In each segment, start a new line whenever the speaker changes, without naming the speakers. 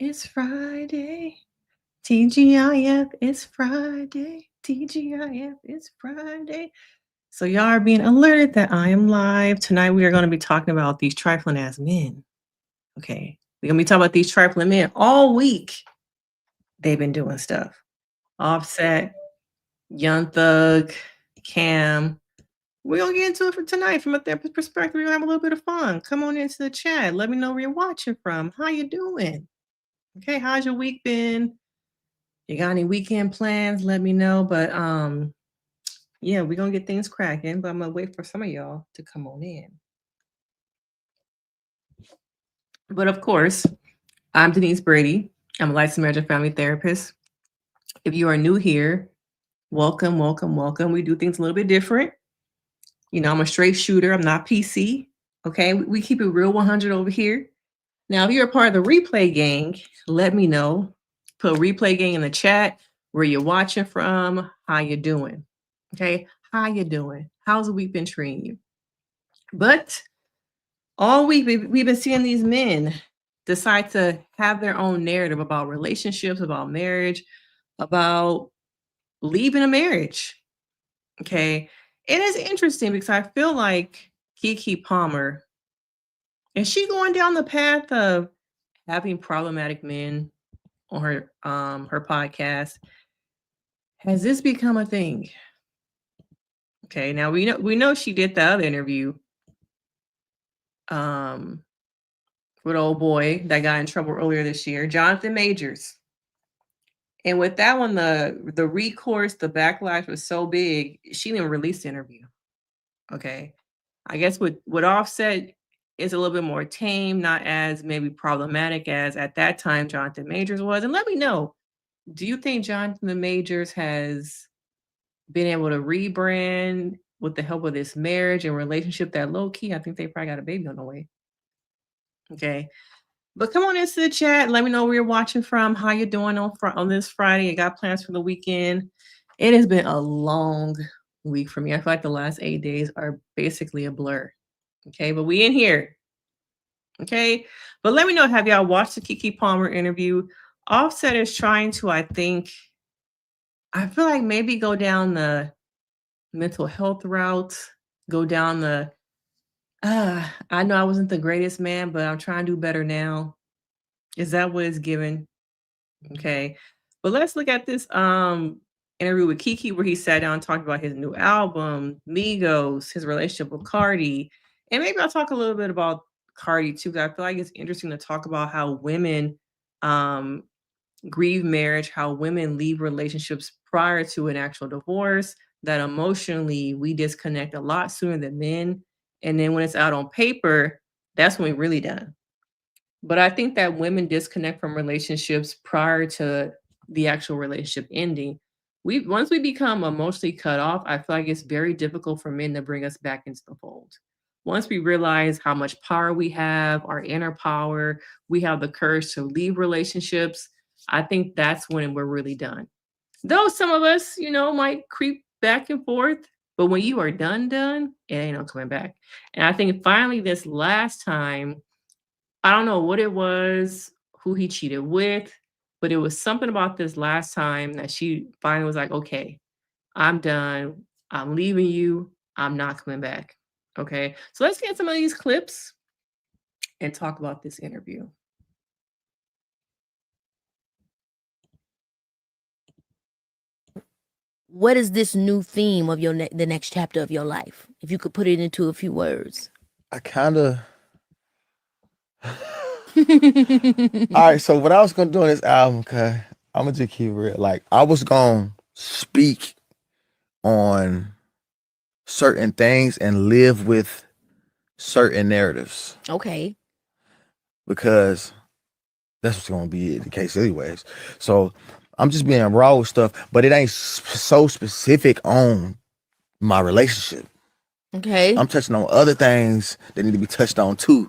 It's Friday. TGIF, it's Friday. TGIF, it's Friday. So y'all are being alerted that I am live. Tonight we are going to be talking about these trifling ass men. Okay. We're going to be talking about these trifling men all week. They've been doing stuff. Offset, Young Thug, Cam. We're going to get into it for tonight from a therapist perspective. We're going to have a little bit of fun. Come on into the chat. Let me know where you're watching from. How you doing? Okay, how's your week been? You got any weekend plans? Let me know. But yeah, we're gonna get things cracking. But I'm gonna wait for some of y'all to come on in. But of course, I'm Denise Brady. I'm a licensed marriage and family therapist. If you are new here, welcome, welcome, welcome. We do things a little bit different. You know, I'm a straight shooter. I'm not PC. Okay, we keep it real 100 over here. Now, if you're a part of the replay gang, let me know. Put replay gang in the chat, where you're watching from, how you doing. Okay, how you doing? How's the week been treating you? But all week we've been seeing these men decide to have their own narrative about relationships, about marriage, about leaving a marriage. Okay, it is interesting because I feel like Keke Palmer, is she going down the path of having problematic men on her podcast? Has this become a thing? Okay, now we know she did the other interview with old boy that got in trouble earlier this year, Jonathan Majors. And with that one, the recourse, the backlash was so big, she didn't release the interview. Okay. I guess with Offset is a little bit more tame, not as maybe problematic as at that time Jonathan Majors was. And let me know, do you think Jonathan Majors has been able to rebrand with the help of this marriage and relationship that low key, I think they probably got a baby on the way. Okay. But come on into the chat. Let me know where you're watching from, how you're doing on this Friday. You got plans for the weekend. It has been a long week for me. I feel like the last 8 days are basically a blur. Okay, but we in here. Okay, but let me know, have y'all watched the Keke Palmer interview? Offset is trying to, I feel like maybe go down the mental health route, go down the, I know I wasn't the greatest man, but I'm trying to do better now. Is that what it's given? Okay. But let's look at this interview with Keke where he sat down and talked about his new album, Migos, his relationship with Cardi. And maybe I'll talk a little bit about Cardi too, because I feel like it's interesting to talk about how women grieve marriage, how women leave relationships prior to an actual divorce, that emotionally we disconnect a lot sooner than men. And then when it's out on paper, that's when we're really done. But I think that women disconnect from relationships prior to the actual relationship ending. Once we become emotionally cut off, I feel like it's very difficult for men to bring us back into the fold. Once we realize how much power we have, our inner power, we have the courage to leave relationships, I think that's when we're really done. Though some of us, might creep back and forth, but when you are done, it ain't no coming back. And I think finally this last time, I don't know what it was, who he cheated with, but it was something about this last time that she finally was like, okay, I'm done. I'm leaving you. I'm not coming back. Okay. So let's get some of these clips and talk about this interview.
What is this new theme of the next chapter of your life? If you could put it into a few words.
I kind of. All right, so what I was gonna do on this album, cause I'm gonna just keep it real. Like I was gonna speak on certain things and live with certain narratives.
Okay.
Because that's what's gonna be the case, anyways. So I'm just being raw with stuff, but it ain't so specific on my relationship.
Okay.
I'm touching on other things that need to be touched on too.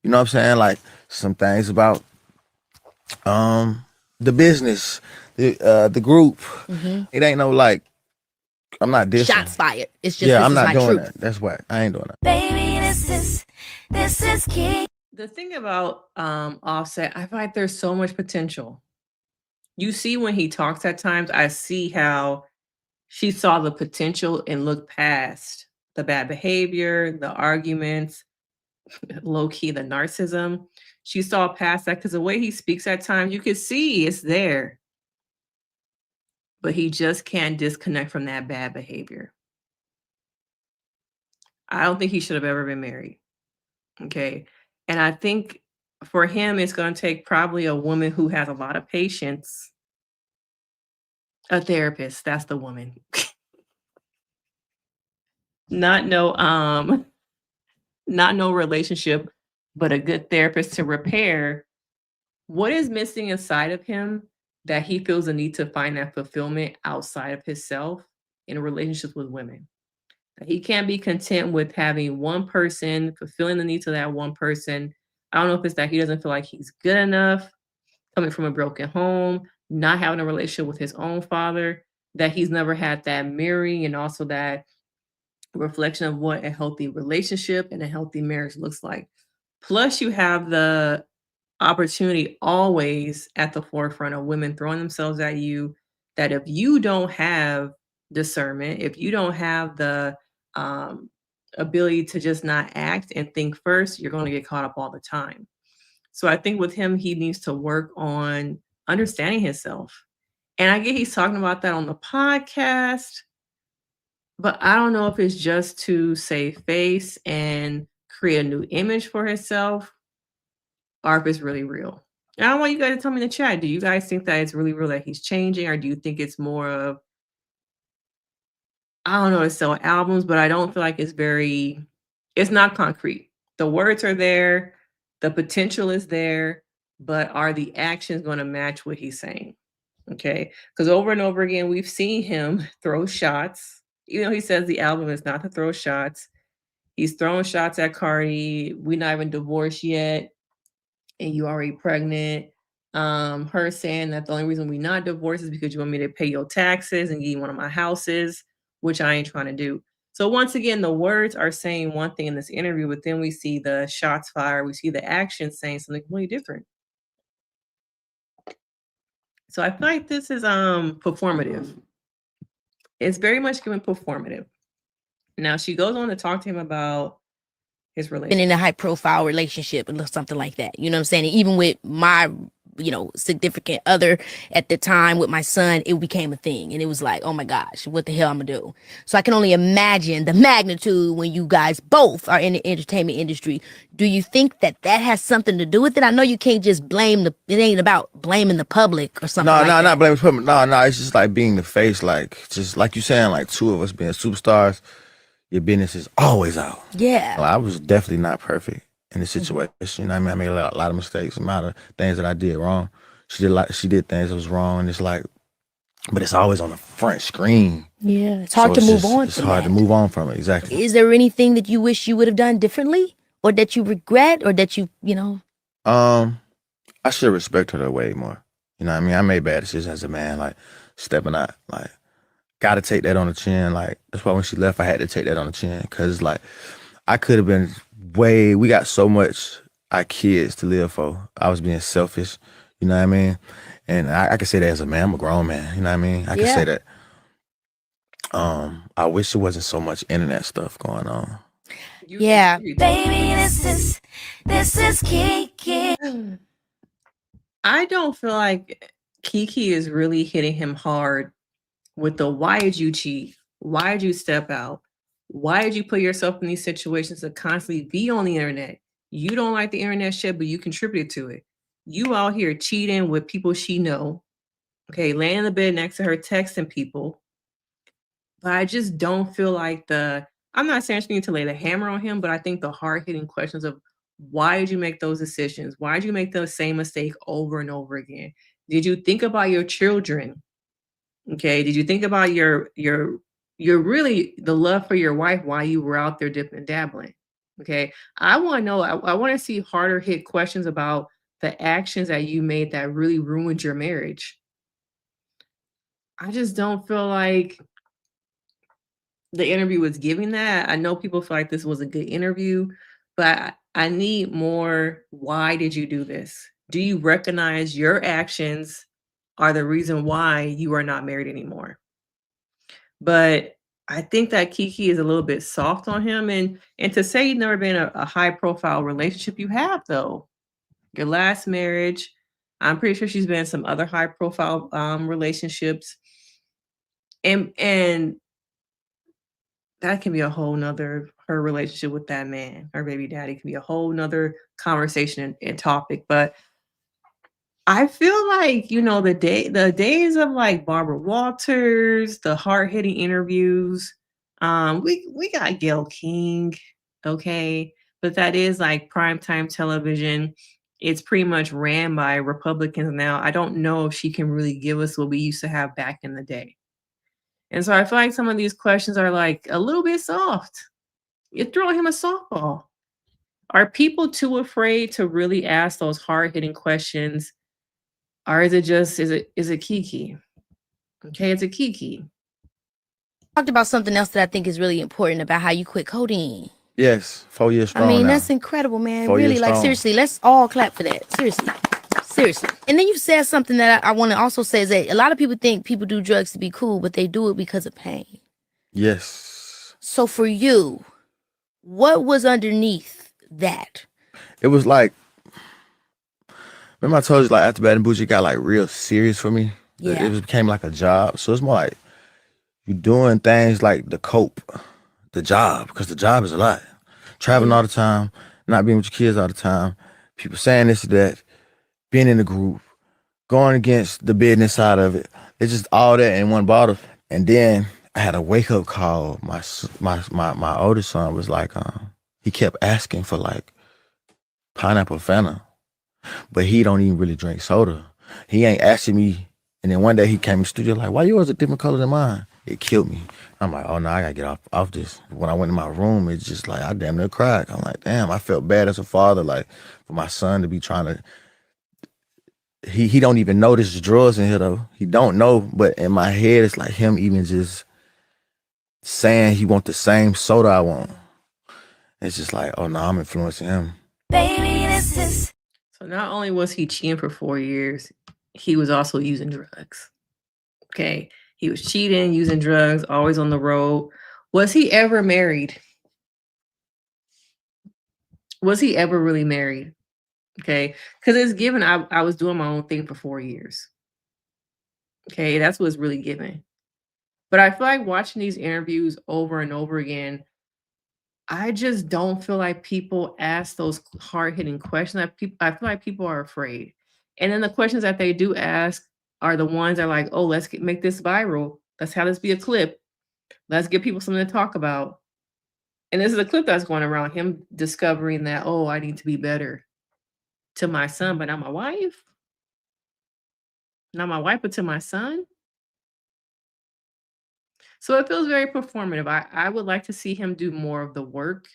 You know what I'm saying? Like some things about the business, the group.
Mm-hmm.
It ain't no like I'm not dissing.
Shots fired. It's just I'm
not doing
truth.
that. That's why I ain't doing that.
Baby, this is Keke.
The thing about Offset, I feel like there's so much potential. You see when he talks at times, I see how she saw the potential and looked past the bad behavior, the arguments, low key the narcissism. She saw past that because the way he speaks at times, you could see it's there, but he just can't disconnect from that bad behavior. I don't think he should have ever been married. Okay. And I think for him, it's going to take probably a woman who has a lot of patience, a therapist. That's the woman. Not no, not no relationship, but a good therapist to repair what is missing inside of him that he feels a need to find that fulfillment outside of himself in relationships with women. That he can't be content with having one person, fulfilling the needs of that one person. I don't know if it's that he doesn't feel like he's good enough, coming from a broken home, not having a relationship with his own father, that he's never had that mirroring and also that reflection of what a healthy relationship and a healthy marriage looks like. Plus, you have the opportunity always at the forefront of women throwing themselves at you that if you don't have discernment, if you don't have the um, ability to just not act and think first, you're going to get caught up all the time. So I think with him, he needs to work on understanding himself. And I get he's talking about that on the podcast, but I don't know if it's just to save face and create a new image for himself or if it's really real. And I want you guys to tell me in the chat. Do you guys think that it's really real that he's changing, or do you think it's more of I don't know to sell albums, but I don't feel like it's not concrete. The words are there, the potential is there, but are the actions going to match what he's saying? Okay. Because over and over again, we've seen him throw shots. Even though he says the album is not to throw shots, he's throwing shots at Cardi. We're not even divorced yet, and you already pregnant. Her saying that the only reason we not divorced is because you want me to pay your taxes and give you one of my houses, which I ain't trying to do. So once again, the words are saying one thing in this interview, but then we see the shots fired, we see the action saying something completely different. So I feel like this is performative. It's very much given performative. Now she goes on to talk to him about his
Been
relationship.
in a high profile relationship or something like that. You know what I'm saying? And even with my, significant other at the time with my son, it became a thing. And it was like, oh my gosh, what the hell I'm gonna do? So I can only imagine the magnitude when you guys both are in the entertainment industry. Do you think that has something to do with it? I know you can't just blame it ain't about blaming the public or something like that.
Not blaming public. No, it's just like being the face, like just like you saying, like two of us being superstars, your business is always out.
Yeah.
Well, I was definitely not perfect in the situation. You know what I mean? I made a lot of mistakes, a lot of things that I did wrong. She did things that was wrong, and it's like, but it's always on the front screen.
Yeah. It's hard to move on.
It's hard to move on from it. Exactly.
Is there anything that you wish you would have done differently, or that you regret, or that
I should respect her way more. You know what I mean? I made bad decisions as a man, like stepping out, like gotta take that on the chin. Like that's why when she left, I had to take that on the chin because like I could have been we got so much our kids to live for. I was being selfish, you know what I mean? And I can say that as a man, I'm a grown man, you know what I mean? I can say that. I wish there wasn't so much internet stuff going on.
Yeah.
Baby, this is Keke.
I don't feel like Keke is really hitting him hard with the why did you cheat? Why did you step out? Why did you put yourself in these situations to constantly be on the internet? You don't like the internet shit, but you contributed to it. You out here cheating with people she know. Okay, laying in the bed next to her, texting people. But I just don't feel like I'm not saying she need to lay the hammer on him, but I think the hard-hitting questions of why did you make those decisions? Why did you make the same mistake over and over again? Did you think about your children? Okay. Did you think about your really the love for your wife while you were out there dipping and dabbling? Okay. I want to know, I want to see harder hit questions about the actions that you made that really ruined your marriage. I just don't feel like the interview was giving that. I know people feel like this was a good interview, but I need more. Why did you do this? Do you recognize your actions are the reason why you are not married anymore? But I think that Keke is a little bit soft on him. And to say you've never been in a high profile relationship, you have though. Your last marriage, I'm pretty sure she's been in some other high profile relationships. And that can be a whole nother her relationship with that man, her baby daddy can be a whole nother conversation and topic. But I feel like, the days of like Barbara Walters, the hard-hitting interviews, we got Gayle King, okay? But that is like primetime television. It's pretty much ran by Republicans now. I don't know if she can really give us what we used to have back in the day. And so I feel like some of these questions are like a little bit soft. You're throwing him a softball. Are people too afraid to really ask those hard-hitting questions? Or is it Keke? Okay, it's a Keke.
Talked about something else that I think is really important about how you quit codeine.
Yes, 4 years strong.
I mean,
now.
that's incredible, man.
4
Really,
years
like
strong.
seriously, let's all clap for that. Seriously. And then you said something that I want to also say is that a lot of people think people do drugs to be cool, but they do it because of pain.
Yes.
So for you, what was underneath that?
It was like, remember I told you, like, after Bad and Bougie got like real serious for me?
Yeah.
It became like a job. So it's more like you doing things like the cope, the job, because the job is a lot. Traveling all the time, not being with your kids all the time, people saying this or that, being in the group, going against the business side of it. It's just all that in one bottle. And then I had a wake up call. My oldest son was like, he kept asking for like pineapple Fanta, but he don't even really drink soda. He ain't asking me. And then one day he came in the studio like, why yours a different color than mine? It killed me. I'm like, oh no, I gotta get off this. When I went in my room, it's just like, I damn near cried. I'm like, damn, I felt bad as a father, like for my son to be trying to, he don't even know there's drugs in here though. He don't know, but in my head, it's like him even just saying he want the same soda I want. It's just like, oh no, I'm influencing him.
Baby, this is.
So not only was he cheating for 4 years, he was also using drugs. Okay. He was cheating, using drugs, always on the road. Was he ever married? Was he ever really married? Okay. Because it's given I was doing my own thing for 4 years. Okay. That's what's really given. But I feel like watching these interviews over and over again, I just don't feel like people ask those hard-hitting questions. I feel like people are afraid. And then the questions that they do ask are the ones that are like, oh, let's make this viral. Let's have this be a clip. Let's give people something to talk about. And this is a clip that's going around him discovering that, oh, I need to be better to my son, but not my wife. Not my wife, but to my son. So it feels very performative. I would like to see him do more of the work.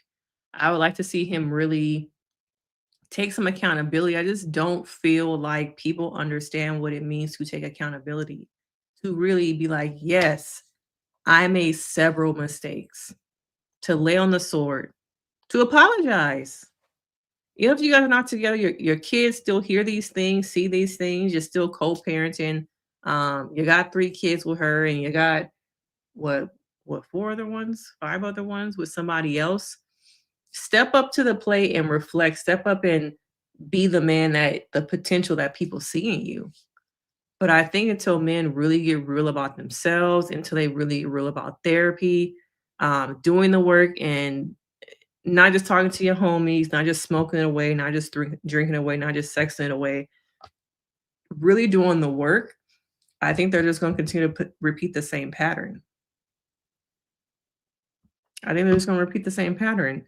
I would like to see him really take some accountability. I just don't feel like people understand what it means to take accountability, to really be like, yes, I made several mistakes, to lay on the sword, to apologize. Even if you guys are not together, your kids still hear these things, see these things, you're still co-parenting. You got 3 kids with her and you got what 4 other ones, 5 other ones with somebody else. Step up to the plate and reflect. Step up and be the man that the potential that people see in you. But I think until men really get real about themselves, until they really get real about therapy, doing the work and not just talking to your homies, not just smoking it away, not just drinking it away, not just sexing it away, really doing the work, I think they're just going to continue to repeat the same pattern. I think they're just going to repeat the same pattern.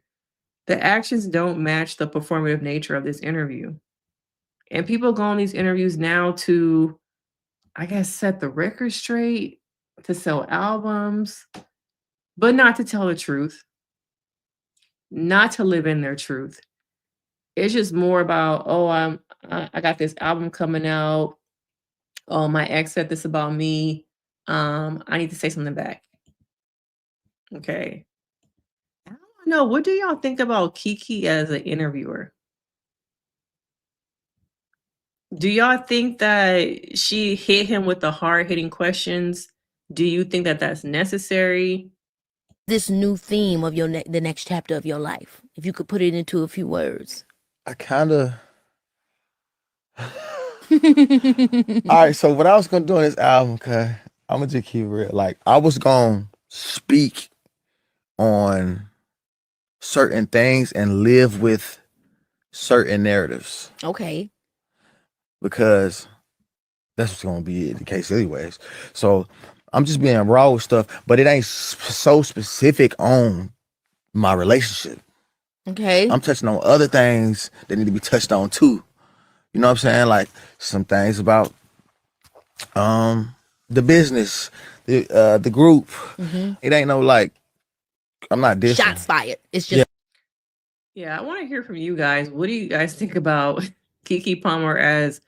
The actions don't match the performative nature of this interview. And people go on these interviews now to, I guess, set the record straight, to sell albums, but not to tell the truth, not to live in their truth. It's just more about, oh, I got this album coming out. Oh, my ex said this about me. I need to say something back. Okay. I don't want know, what do y'all think about Keke as an interviewer? Do y'all think that she hit him with the hard-hitting questions? Do you think that that's necessary?
This new theme of the next chapter of your life, if you could put it into a few words.
I kind of. All right, so what I was gonna do on this album, cause I'm gonna just keep it real. Like I was gonna speak on certain things and live with certain narratives
Okay.
because that's what's gonna be the case anyways. So I'm just being raw with stuff, but it ain't so specific on my relationship.
Okay.
I'm touching on other things that need to be touched on too. You know what I'm saying? Like some things about the business, the group.
Mm-hmm.
It ain't no like I'm not dissing.
Shots fired. It's just
Yeah, I want to hear from you guys. What do you guys think about Keke Palmer as,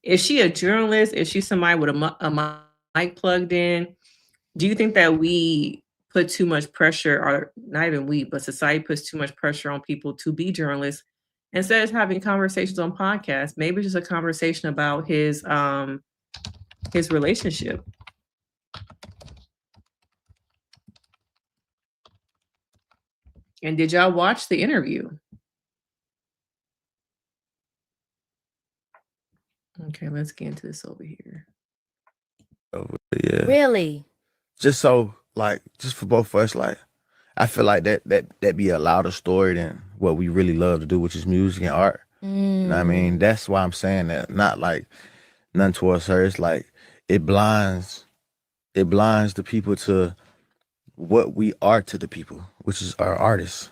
is she a journalist? Is she somebody with a mic plugged in? Do you think that we put too much pressure, or not even we, but society puts too much pressure on people to be journalists instead of having conversations on podcasts? Maybe just a conversation about his relationship. And did y'all watch the interview? Okay, let's get into this over here.
Yeah.
really.
Just so like just for both of us, like I feel like that be a louder story than what we really love to do, which is music and art. You know what I mean? That's why I'm saying that. Not like nothing towards her. It's like it blinds the people to what we are to the people, which is our artists.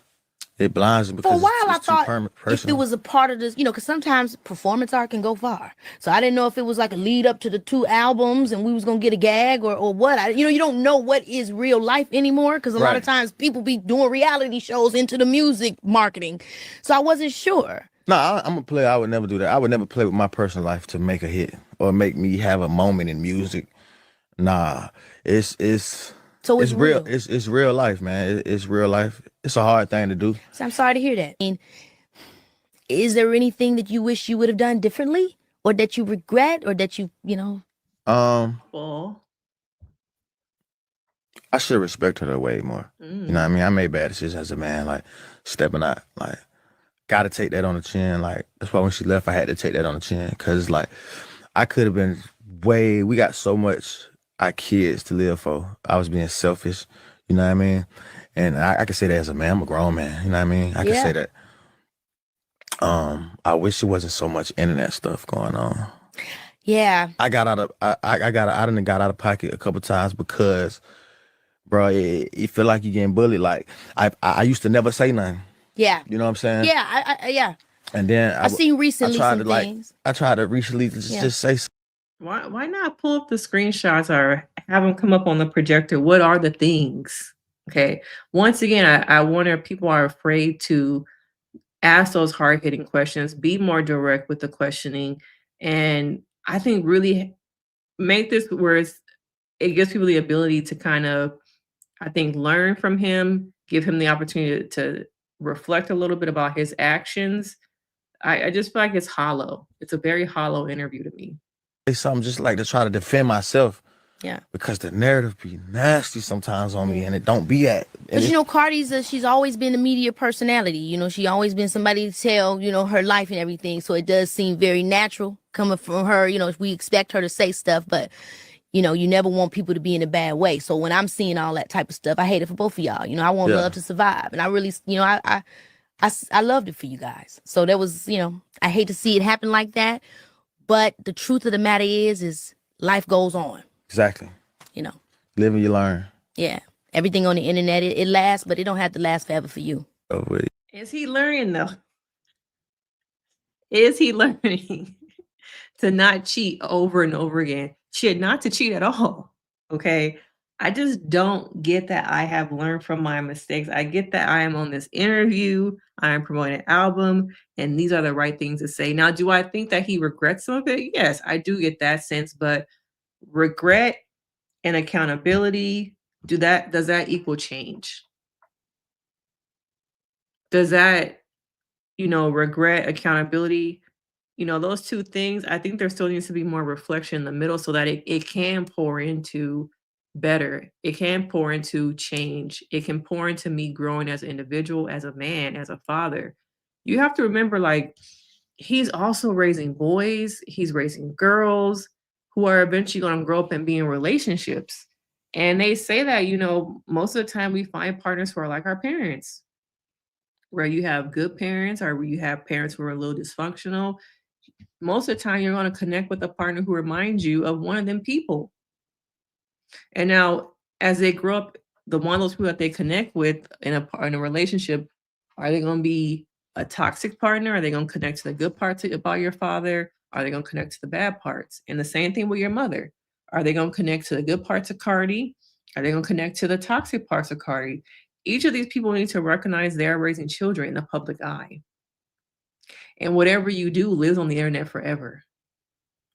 It blinds them
For a
because
while,
it's
I
too
thought if it
personal.
was a part of this, because sometimes performance art can go far. So I didn't know if it was like a lead up to the 2 albums and we was gonna get a gag or what. You don't know what is real life anymore because a lot of
Right.
times people be doing reality shows into the music marketing. So I wasn't sure.
No, I'm a player. I would never do that. I would never play with my personal life to make a hit or make me have a moment in music. Nah, it's
So it's
real.
real.
It's real life, man. It's real life. It's a hard thing to do.
So I'm sorry to hear that. I mean, is there anything that you wish you would have done differently, or that you regret, or that you know?
Well,
I should respect her way more. You know what I mean? I made bad decisions as a man, like stepping out, like gotta take that on the chin. Like that's why when she left, I had to take that on the chin because like I could have been we got so much our kids to live for. I was being selfish, you know what I mean? And I can say that as a man. I'm a grown man, you know what I mean? I can say that. I wish there wasn't so much internet stuff going on.
Yeah.
I got out of I got out of pocket a couple times because, bro, it feel like you getting bullied. Like I used to never say nothing.
Yeah.
You know what I'm saying?
Yeah. Yeah.
And then
I've seen recently some things.
I tried to recently just say.
Why not pull up the screenshots or have them come up on the projector? What are the things? Okay. Once again, I wonder if people are afraid to ask those hard-hitting questions, be more direct with the questioning, and I think really make this where it gives people the ability to kind of, I think, learn from him, give him the opportunity to reflect a little bit about his actions. I just feel like it's hollow. It's a very hollow interview to me.
Say something just like to try to defend myself.
Yeah.
Because the narrative be nasty sometimes on me and it don't be at.
But Cardi's she's always been a media personality. She always been somebody to tell, her life and everything. So it does seem very natural coming from her. We expect her to say stuff, but you never want people to be in a bad way. So when I'm seeing all that type of stuff, I hate it for both of y'all. I want love to survive. And I really, I loved it for you guys. So that was, I hate to see it happen like that. But the truth of the matter is life goes on.
Exactly. Live and you learn.
Yeah. Everything on the internet, it lasts, but it don't have to last forever for you.
Oh, wait.
Is he learning though? Is he learning to not cheat over and over again? Shit, not to cheat at all. Okay. I just don't get that I have learned from my mistakes. I get that I am on this interview, I am promoting an album, and these are the right things to say. Now, do I think that he regrets some of it? Yes, I do get that sense, but regret and accountability, does that equal change? does that, regret, accountability, those two things, I think there still needs to be more reflection in the middle so that it can pour into better. It can pour into change. It can pour into me growing as an individual, as a man, as a father. You have to remember, like, he's also raising boys, he's raising girls who are eventually going to grow up and be in relationships. And they say that, most of the time we find partners who are like our parents, where you have good parents or where you have parents who are a little dysfunctional. Most of the time, you're going to connect with a partner who reminds you of one of them people. And now, as they grow up, the one of those people that they connect with in a relationship, are they going to be a toxic partner? Are they going to connect to the good parts about your father? Are they going to connect to the bad parts? And the same thing with your mother. Are they going to connect to the good parts of Cardi? Are they going to connect to the toxic parts of Cardi? Each of these people need to recognize they're raising children in the public eye. And whatever you do lives on the internet forever.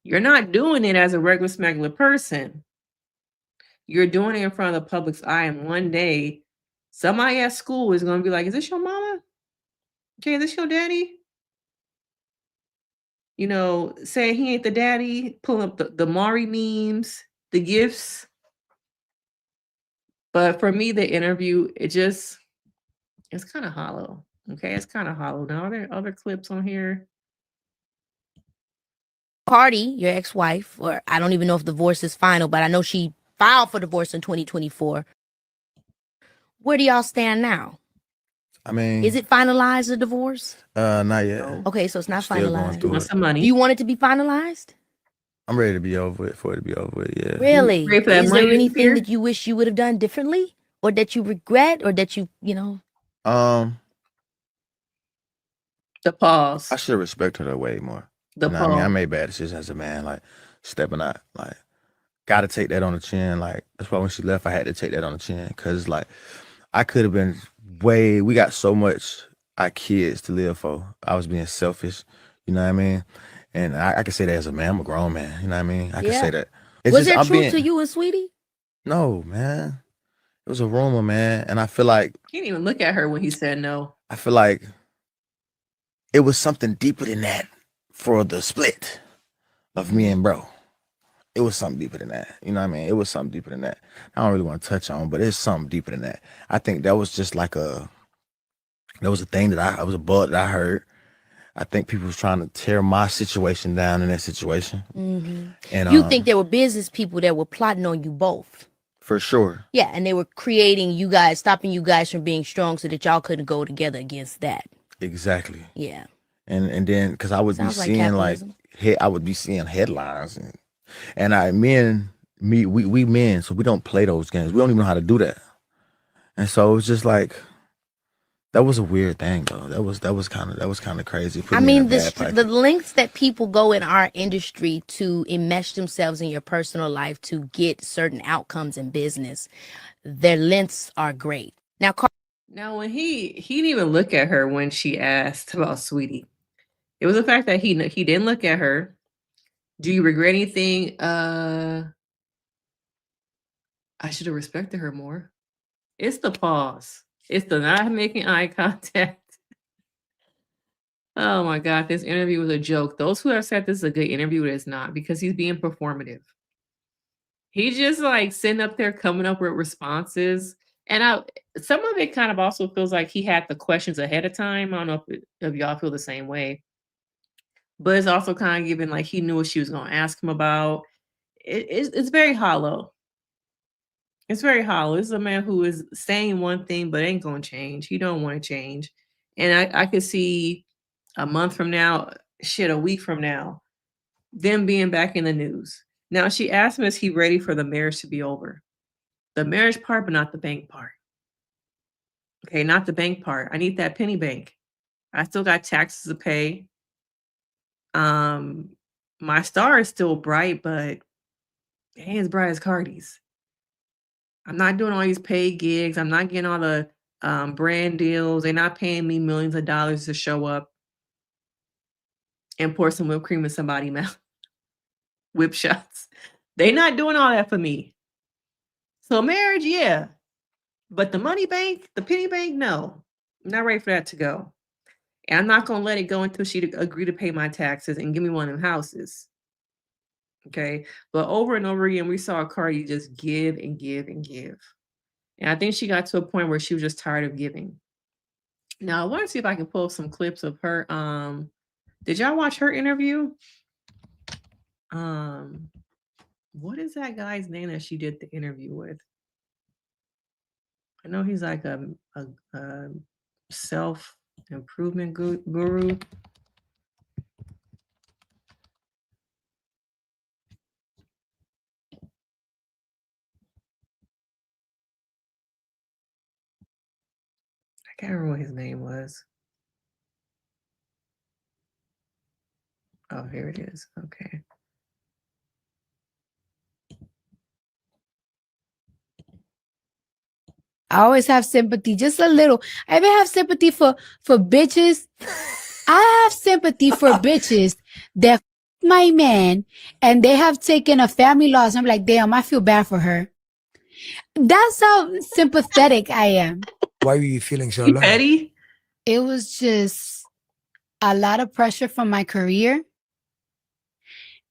You're not doing it as a regular smuggler person. You're doing it in front of the public's eye, and one day, somebody at school is going to be like, "Is this your mama? Okay, is this your daddy?" Saying he ain't the daddy, pulling up the Maury memes, the gifts. But for me, the interview, it's kind of hollow. Okay, it's kind of hollow. Now, are there other clips on here?
Cardi, your ex-wife, or I don't even know if divorce is final, but I know she filed for divorce in 2024. Where do y'all stand now?
I mean,
Is it finalized, the divorce?
Not yet.
No.
Okay, so it's not
Still going
finalized.
through
Want
it.
some money?
Do you want it to be finalized?
I'm ready to be over it, for it to be over with. Yeah.
Really?
ready for that
Is
money
there
to
anything
disappear?
that you wish you would have done differently, or that you regret, or that you know?
The pause.
I should have respected her way more.
The
You know what I mean? I
pause.
made bad decisions as a man, like stepping out, like gotta take that on the chin. Like that's why when she left, I had to take that on the chin because like I could have been we got so much our kids to live for. I was being selfish, you know what I mean? And I can say that as a man, I'm a grown man, you know what I mean? I can
Yeah.
say that. It's
Was
just,
there
I'm
truth
being,
to you and Sweetie?
no, man. It was a rumor, man. And I feel like
He didn't even look at her when he said no.
I feel like it was something deeper than that for the split of me and bro. It was something deeper than that. You know what I mean? It was something deeper than that. I don't really want to touch on, but it's something deeper than that. I think that was just like that was a thing that was a bug that I heard. I think people was trying to tear my situation down in that situation.
Mm-hmm.
And
You think there were business people that were plotting on you both?
For sure.
Yeah, and they were creating you guys, stopping you guys from being strong so that y'all couldn't go together against that.
Exactly.
Yeah.
And then because I would
Sounds
be
like
seeing
capitalism.
I would be seeing headlines and we men, so we don't play those games. We don't even know how to do that. And so it was just like that was a weird thing though. That was kind of crazy.
I mean, the lengths that people go in our industry to enmesh themselves in your personal life to get certain outcomes in business, their lengths are great.
Now, when he didn't even look at her when she asked about Sweetie. It was the fact that he didn't look at her. Do you regret anything? I should have respected her more. It's the pause. It's the not making eye contact. Oh my God, this interview was a joke. Those who have said this is a good interview, it is not, because he's being performative. He's just like sitting up there coming up with responses. And some of it kind of also feels like he had the questions ahead of time. I don't know if y'all feel the same way. But it's also kind of given like he knew what she was going to ask him about. It's very hollow. It's very hollow. This is a man who is saying one thing but ain't going to change. He don't want to change. And I could see a month from now, a week from now, them being back in the news. Now, she asked him, is he ready for the marriage to be over? The marriage part, but not the bank part. Okay, not the bank part. I need that penny bank. I still got taxes to pay. My star is still bright, but it ain't as bright as Cardi's. I'm not doing all these paid gigs. I'm not getting all the brand deals. They're not paying me millions of dollars to show up and pour some whipped cream in somebody's mouth. Whip shots. They're not doing all that for me. So marriage, yeah. But the money bank, the penny bank, no. I'm not ready for that to go. And I'm not going to let it go until she agree to pay my taxes and give me one of them houses. Okay. But over and over again, we saw Cardi just give and give and give. And I think she got to a point where she was just tired of giving. Now, I want to see if I can pull up some clips of her. Did y'all watch her interview? What is that guy's name that she did the interview with? I know he's like a self-improvement guru. I can't remember what his name was. Oh, here it is. Okay.
I always have sympathy, just a little. I even have sympathy for bitches. I have sympathy for bitches that f- my man and they have taken a family loss. I'm like, damn, I feel bad for her. That's how sympathetic I am.
Why were you feeling so
You
low?
petty?
It was just a lot of pressure from my career.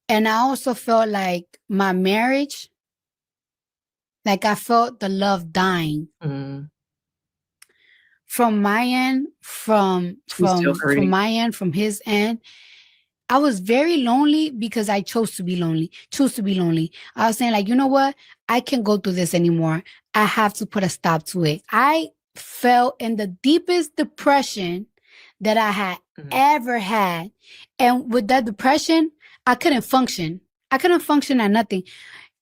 And I also felt like my marriage, like I felt the love dying.
Mm.
From my end, from my end, from his end, I was very lonely because I chose to be lonely. I was saying like, you know what? I can't go through this anymore. I have to put a stop to it. I fell in the deepest depression that I had ever had. And with that depression, I couldn't function. I couldn't function at nothing.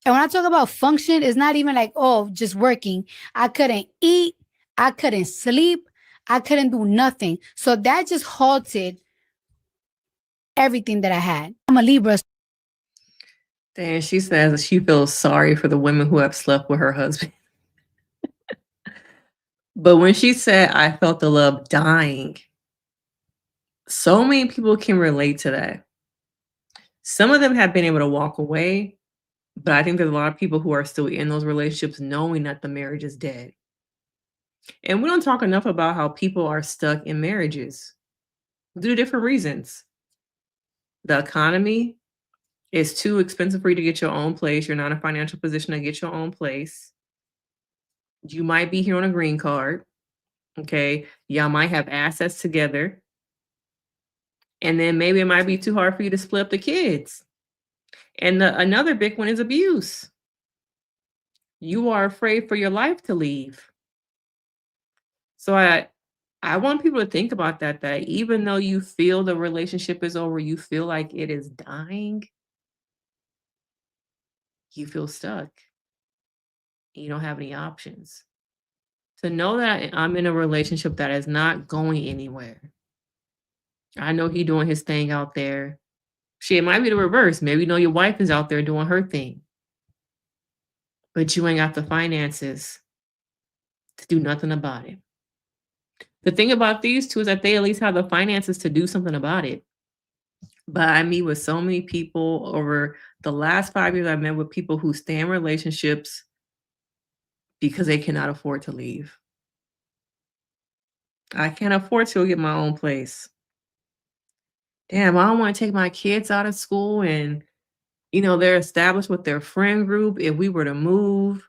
And when I talk about function, it's not even like, oh, just working. I couldn't eat. I couldn't sleep. I couldn't do nothing. So that just halted everything that I had. I'm a Libra.
Then she says that she feels sorry for the women who have slept with her husband. But when she said, I felt the love dying, so many people can relate to that. Some of them have been able to walk away, but I think there's a lot of people who are still in those relationships knowing that the marriage is dead. And we don't talk enough about how people are stuck in marriages due to different reasons. The economy is too expensive for you to get your own place. You're not in a financial position to get your own place. You might be here on a green card. Okay. Y'all might have assets together. And then maybe it might be too hard for you to split up the kids. And another big one is abuse. You are afraid for your life to leave. So I want people to think about that even though you feel the relationship is over, you feel like it is dying, you feel stuck. You don't have any options. To know that I'm in a relationship that is not going anywhere. I know he doing his thing out there. Shit, it might be the reverse. Maybe you know your wife is out there doing her thing. But you ain't got the finances to do nothing about it. The thing about these two is that they at least have the finances to do something about it. But I meet with so many people over the last 5 years. I've met with people who stay in relationships because they cannot afford to leave. I can't afford to get my own place. Damn, I don't want to take my kids out of school and, they're established with their friend group. If we were to move,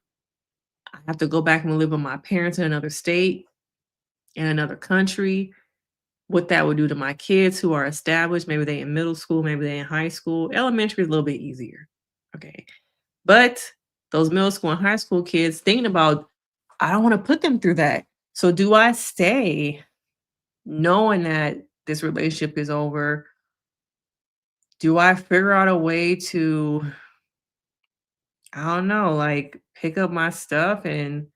I have to go back and live with my parents in another state, in another country. What that would do to my kids who are established. Maybe they in middle school, maybe they in high school. Elementary is a little bit easier. Okay. But those middle school and high school kids thinking about, I don't want to put them through that. So do I stay knowing that this relationship is over? Do I figure out a way to, I don't know, like pick up my stuff and,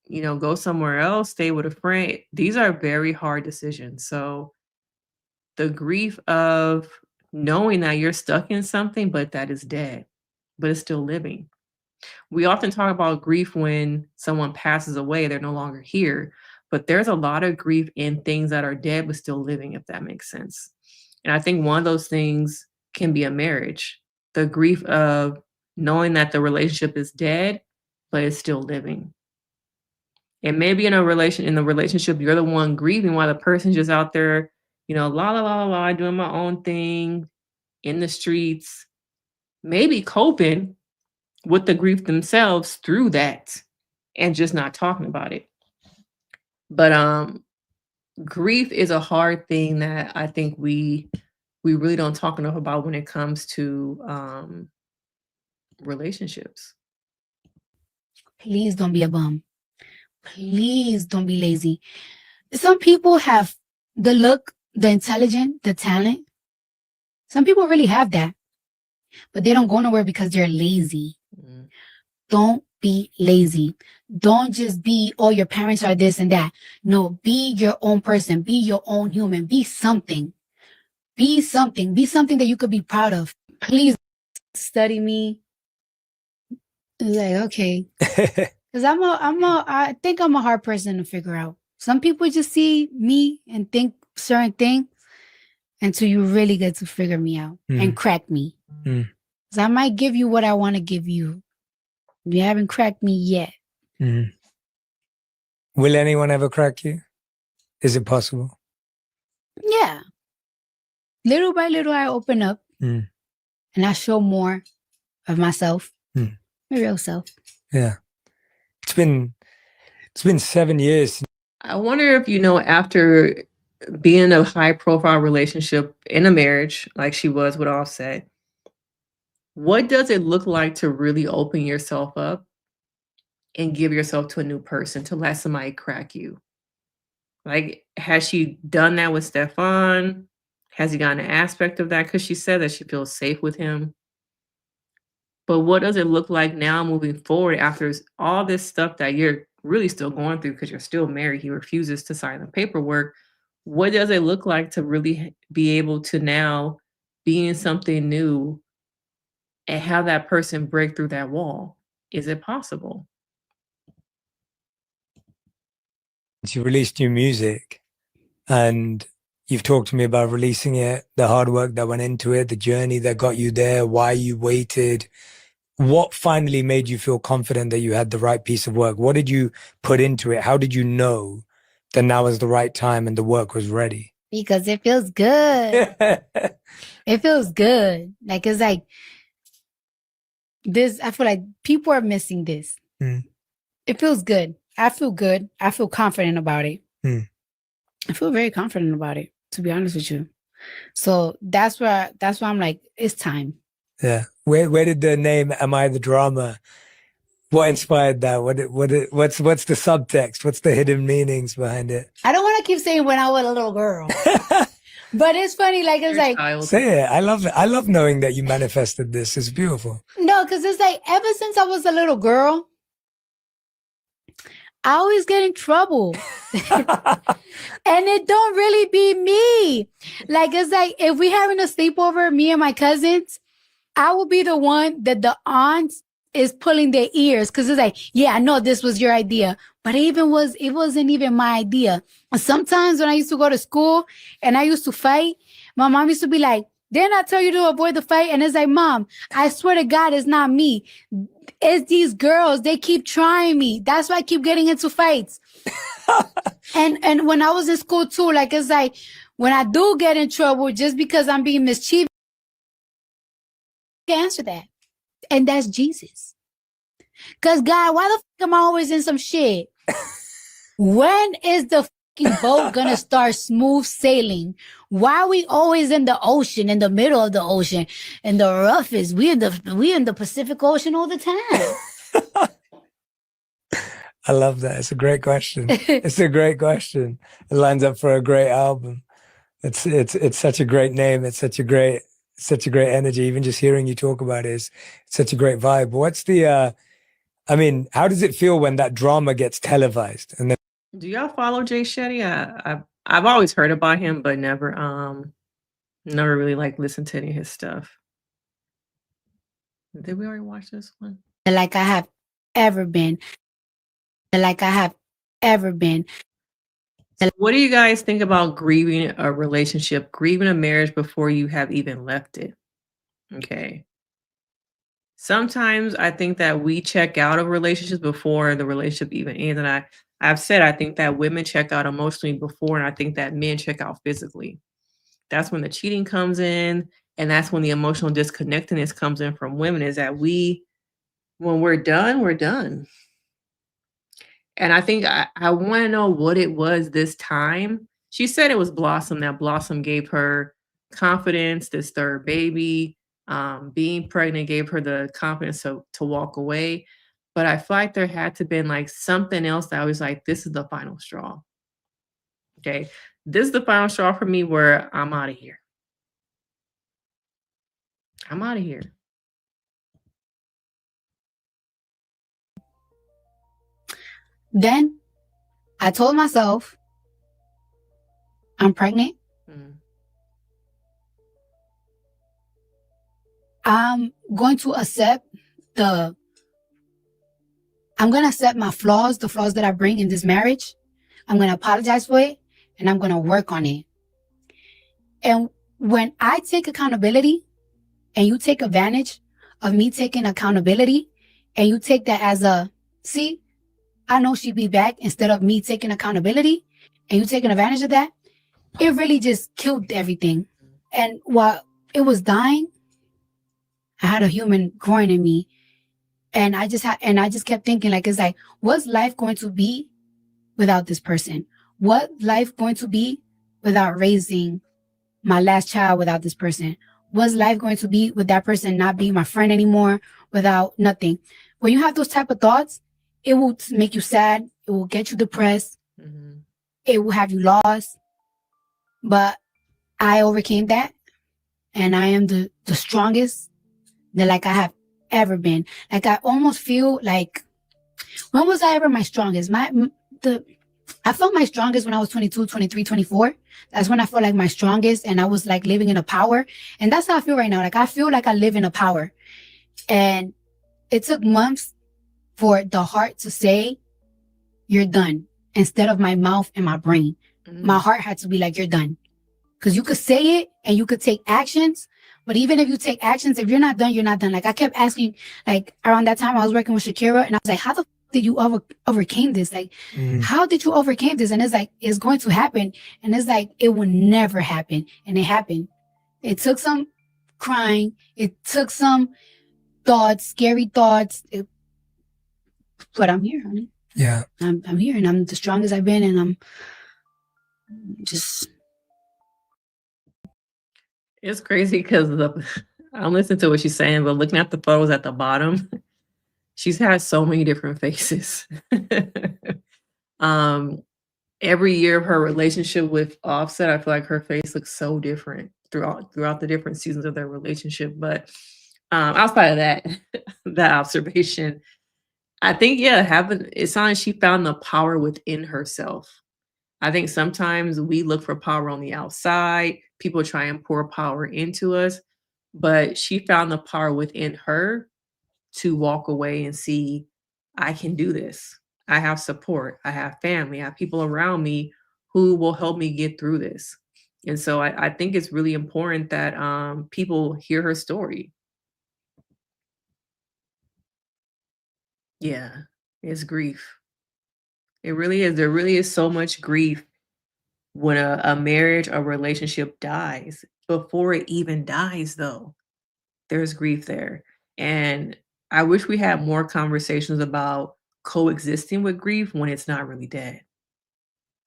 go somewhere else, stay with a friend? These are very hard decisions. So the grief of knowing that you're stuck in something, but that is dead, but it's still living. We often talk about grief when someone passes away, they're no longer here, but there's a lot of grief in things that are dead, but still living, if that makes sense. And I think one of those things can be a marriage, the grief of knowing that the relationship is dead, but it's still living. And maybe in the relationship, you're the one grieving while the person's just out there, la la la la la, doing my own thing in the streets, maybe coping with the grief themselves through that and just not talking about it. But grief is a hard thing that I think we really don't talk enough about when it comes to relationships.
Please don't be a bum. Please don't be lazy. Some people have the look, the intelligence, the talent. Some people really have that, but they don't go nowhere because they're lazy. Don't be lazy. Don't just be, oh, your parents are this and that. No, be your own person. Be your own human. Be something. Be something. Be something that you could be proud of. Please study me. It's like, okay. Because I think I'm a hard person to figure out. Some people just see me and think certain things until you really get to figure me out and crack me. Because I might give you what I want to give you. You haven't cracked me yet.
Will anyone ever crack you? Is it possible?
Yeah. Little by little, I open up and I show more of myself, my real self.
Yeah. It's been 7 years.
I wonder if, after being in a high profile relationship in a marriage, like she was with Offset, what does it look like to really open yourself up and give yourself to a new person, to let somebody crack you? Like, has she done that with Stefan? Has he gotten an aspect of that? Because she said that she feels safe with him. But what does it look like now moving forward after all this stuff that you're really still going through because you're still married? He refuses to sign the paperwork. What does it look like to really be able to now be in something new and have that person break through that wall? Is it possible?
You released new music and you've talked to me about releasing it, the hard work that went into it, the journey that got you there, why you waited. What finally made you feel confident that you had the right piece of work? What did you put into it? How did you know that now was the right time and the work was ready?
Because it feels good. It feels good. Like, it's like this. I feel like people are missing this. It feels good. I feel good. I feel confident about it. I feel very confident about it, to be honest with you. So that's why I'm like, it's time.
Yeah. Where did the name "Am I the Drama"? What inspired that? What's the subtext? What's the hidden meanings behind it?
I don't want to keep saying when I was a little girl, but it's funny. Like, it's like,
say it. I love it. I love knowing that you manifested this. It's beautiful.
No, because it's like ever since I was a little girl, I always get in trouble. And it don't really be me. Like, it's like if we having a sleepover, me and my cousins, I will be the one that the aunts is pulling their ears because it's like, yeah, I know this was your idea, but it wasn't even my idea. And sometimes when I used to go to school and I used to fight, my mom used to be like, didn't I tell you to avoid the fight? And it's like, Mom, I swear to God, it's not me. It's these girls. They keep trying me. That's why I keep getting into fights. And when I was in school too, like, it's like when I do get in trouble just because I'm being mischievous, I can answer that. And that's Jesus. Because God, why the fuck am I always in some shit? When is the fucking boat gonna start smooth sailing? Why are we always in the ocean, in the middle of the ocean, in the roughest? We in the Pacific Ocean all the time.
I love that. It's a great question. It's a great question. It lines up for a great album. It's such a great name. It's such a great energy. Even just hearing you talk about it is such a great vibe. What's the how does it feel when that drama gets televised? And then
do y'all follow Jay Shetty? I've always heard about him, but never really like listened to any of his stuff. Did we already watch this one?
Like I have ever been.
What do you guys think about grieving a relationship, grieving a marriage before you have even left it? Okay. Sometimes I think that we check out of relationships before the relationship even ends. And I've said I think that women check out emotionally before, and I think that men check out physically. That's when the cheating comes in, and that's when the emotional disconnectedness comes in from women, is that when we're done, we're done. And I think I want to know what it was this time. She said it was Blossom, that Blossom gave her confidence, this third baby. Being pregnant gave her the confidence to walk away. But I feel like there had to been like something else that I was like, this is the final straw. Okay. This is the final straw for me where I'm out of here. I'm out of here.
Then I told myself, I'm pregnant.
Mm.
I'm going to accept my flaws, the flaws that I bring in this marriage. I'm going to apologize for it, and I'm going to work on it. And when I take accountability and you take advantage of me taking accountability, and you take that as see, I know she'd be back, instead of me taking accountability and you taking advantage of that, it really just killed everything. And while it was dying, I had a human growing in me. And I just kept thinking, like, it's like, what's life going to be without this person? What life going to be without raising my last child without this person? What's life going to be with that person not being my friend anymore, without nothing? When you have those type of thoughts, it will make you sad. It will get you depressed.
Mm-hmm.
It will have you lost. But I overcame that, and I am the strongest that like I have ever been. Like, I almost feel like, when was I ever my strongest? I felt my strongest when I was 22, 23, 24. That's when I felt like my strongest, and I was like living in a power. And that's how I feel right now. Like, I feel like I live in a power. And it took months for the heart to say, you're done, instead of my mouth and my brain. Mm-hmm. My heart had to be like, you're done. Because you could say it and you could take actions, but even if you take actions, if you're not done, you're not done. Like, I kept asking, like, around that time I was working with Shakira, and I was like, how the did you overcame this? Like, how did you overcame this? And it's like, it's going to happen. And it's like, it will never happen. And it happened. It took some crying. It took some thoughts, scary thoughts. But I'm here, honey.
Yeah.
I'm here, and I'm the strongest I've been, and I'm just...
It's crazy because I'm listening to what she's saying, but looking at the photos at the bottom, she's had so many different faces. Every year of her relationship with Offset, I feel like her face looks so different throughout the different seasons of their relationship. But outside of that observation, I think, it sounds like she found the power within herself. I think sometimes we look for power on the outside. People try and pour power into us, but she found the power within her to walk away and see, I can do this. I have support. I have family. I have people around me who will help me get through this. And so I think it's really important that people hear her story. Yeah, it's grief. It really is. There really is so much grief when a marriage or relationship dies. Before it even dies, though, there's grief there. And I wish we had more conversations about coexisting with grief when it's not really dead.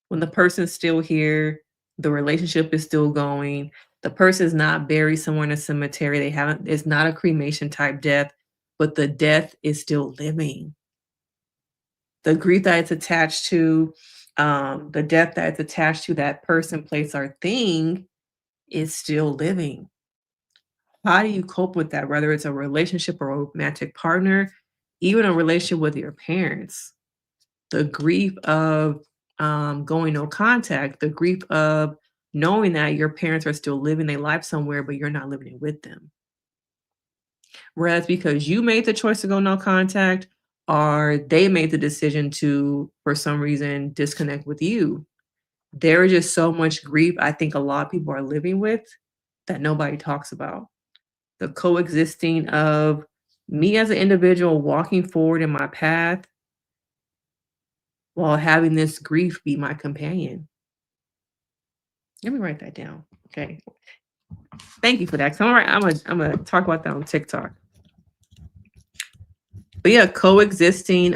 When the person's still here, the relationship is still going, the person's not buried somewhere in a cemetery. It's not a cremation type death, but the death is still living. The grief that it's attached to, the death that it's attached to that person, place, or thing is still living. How do you cope with that? Whether it's a relationship or a romantic partner, even a relationship with your parents, the grief of going no contact, the grief of knowing that your parents are still living their life somewhere, but you're not living it with them. Whereas because you made the choice to go no contact, or they made the decision to, for some reason, disconnect with you, there is just so much grief I think a lot of people are living with that nobody talks about. The coexisting of me as an individual walking forward in my path while having this grief be my companion. Let me write that down. Okay. Thank you for that. I'm gonna talk about that on TikTok. But yeah, coexisting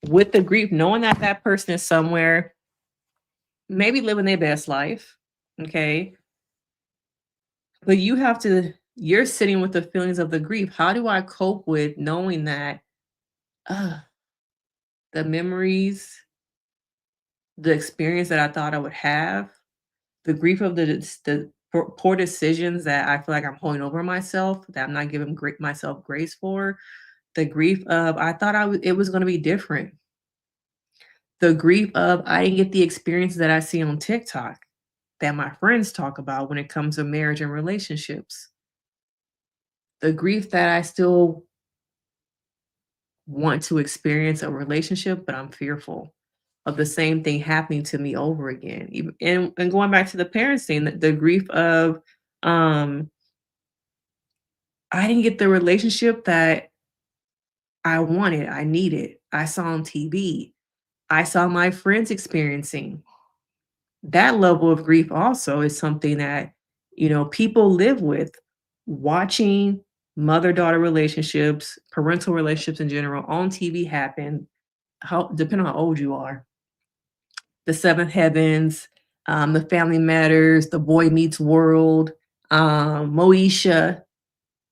with the grief, knowing that that person is somewhere, maybe living their best life. Okay. But you're sitting with the feelings of the grief. How do I cope with knowing that the memories, the experience that I thought I would have, the grief of the poor decisions that I feel like I'm holding over myself, that I'm not giving myself grace for, the grief of I thought it was going to be different, the grief of I didn't get the experiences that I see on TikTok that my friends talk about when it comes to marriage and relationships, the grief that I still want to experience a relationship, but I'm fearful of the same thing happening to me over again. And going back to the parents thing, the grief of I didn't get the relationship that I wanted, I needed, I saw on TV, I saw my friends experiencing. That level of grief also is something that, people live with, watching mother-daughter relationships, parental relationships in general on TV happen, depending on how old you are. The Seventh Heavens, The Family Matters, The Boy Meets World, Moesha,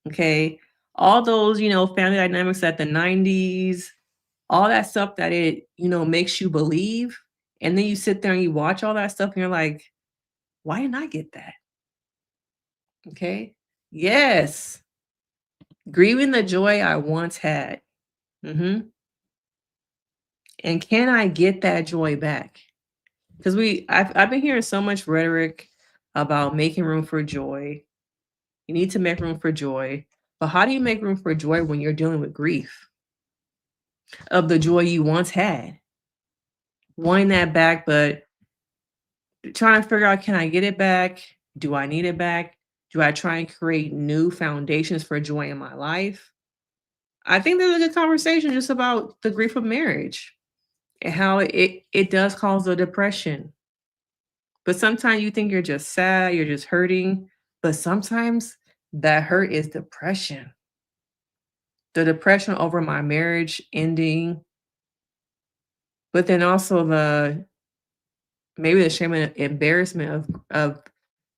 okay? All those, family dynamics at the 90s, all that stuff that it, makes you believe. And then you sit there and you watch all that stuff and you're like, why didn't I get that? Okay. Yes. Grieving the joy I once had. And can I get that joy back? Because I've been hearing so much rhetoric about making room for joy. You need to make room for joy. But how do you make room for joy when you're dealing with grief of the joy you once had? Wanting that back, but trying to figure out, can I get it back? Do I need it back? Do I try and create new foundations for joy in my life? I think there's a good conversation just about the grief of marriage and how it does cause a depression. But sometimes you think you're just sad, you're just hurting, but sometimes that hurt is depression. The depression over my marriage ending, but then also maybe the shame and embarrassment of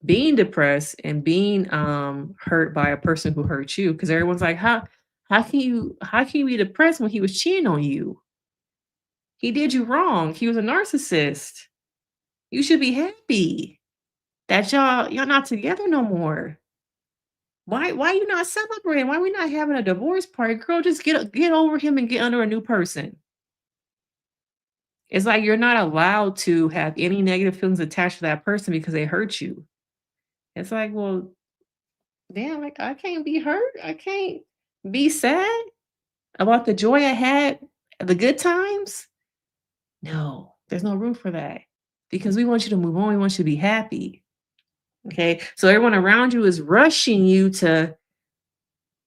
being depressed and being hurt by a person who hurt you. Because everyone's like, how can you be depressed when he was cheating on you? He did you wrong. He was a narcissist. You should be happy that y'all not together no more. Why you not celebrating? Why we not having a divorce party? Girl, just get over him and get under a new person. It's like you're not allowed to have any negative feelings attached to that person because they hurt you. It's like, well, damn, like I can't be hurt. I can't be sad about the joy I had, the good times. No, there's no room for that because we want you to move on. We want you to be happy. Okay. So everyone around you is rushing you to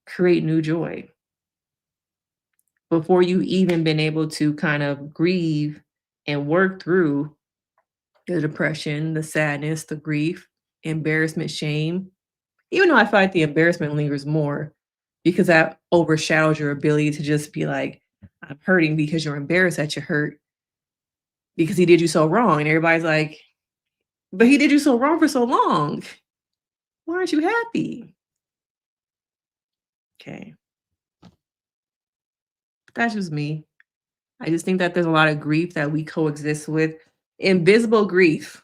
create new joy before you even been able to kind of grieve and work through the depression, the sadness, the grief, embarrassment, shame. Even though I feel like the embarrassment lingers more because that overshadows your ability to just be like, I'm hurting because you're embarrassed that you hurt because he did you so wrong. And everybody's like, but he did you so wrong for so long. Why aren't you happy? Okay. That's just me. I just think that there's a lot of grief that we coexist with. Invisible grief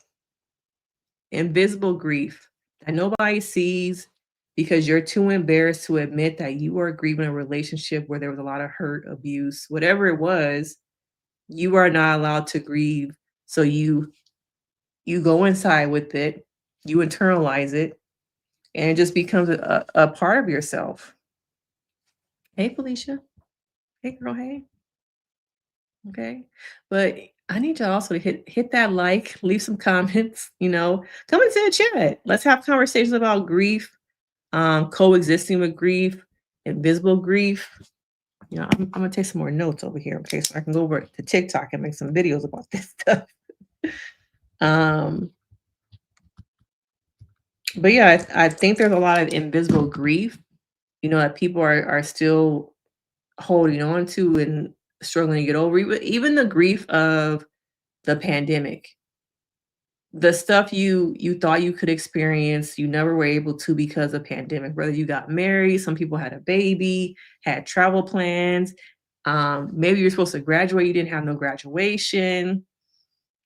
that nobody sees because you're too embarrassed to admit that you are grieving a relationship where there was a lot of hurt, abuse, whatever it was. You are not allowed to grieve. So you go inside with it, you internalize it, and it just becomes a part of yourself. Hey, Felicia. Hey, girl. Hey. Okay. But I need y'all also to hit that like, leave some comments, come into the chat. Let's have conversations about grief. coexisting with grief, invisible grief. You know, I'm gonna take some more notes over here, okay, so I can go over to TikTok and make some videos about this stuff. But yeah, I think there's a lot of invisible grief, you know, that people are still holding on to and struggling to get over. Even the grief of the pandemic, the stuff you thought you could experience, you never were able to because of pandemic. Whether you got married, some people had a baby, had travel plans. Maybe you're supposed to graduate, you didn't have no graduation.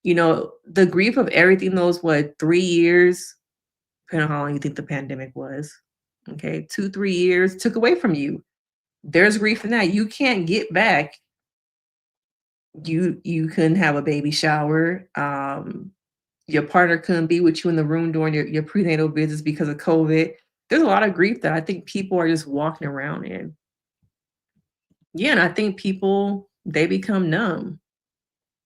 You know, the grief of everything those 3 years, depending on how long you think the pandemic was. Okay, 2-3 years took away from you. There's grief in that. You can't get back. You couldn't have a baby shower. Your partner couldn't be with you in the room during your prenatal visits because of COVID. There's a lot of grief that I think people are just walking around in. Yeah, and I think people, they become numb.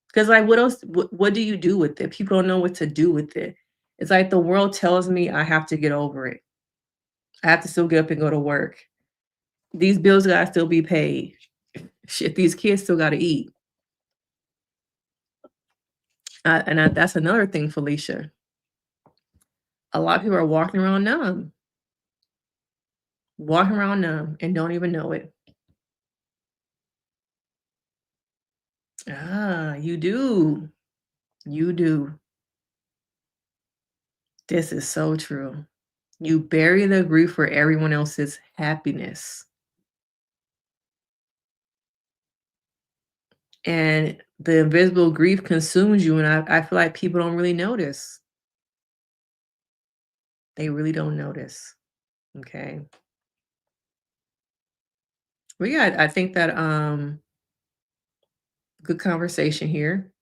Because like, what else, what do you do with it? People don't know what to do with it. It's like the world tells me I have to get over it. I have to still get up and go to work. These bills gotta still be paid. Shit, these kids still gotta eat. That's another thing, Felicia. A lot of people are walking around numb. Walking around numb and don't even know it. You do. You do. This is so true. You bury the grief for everyone else's happiness. And the invisible grief consumes you, and I feel like people don't really notice. They really don't notice. Okay. Well, yeah, I think that good conversation here.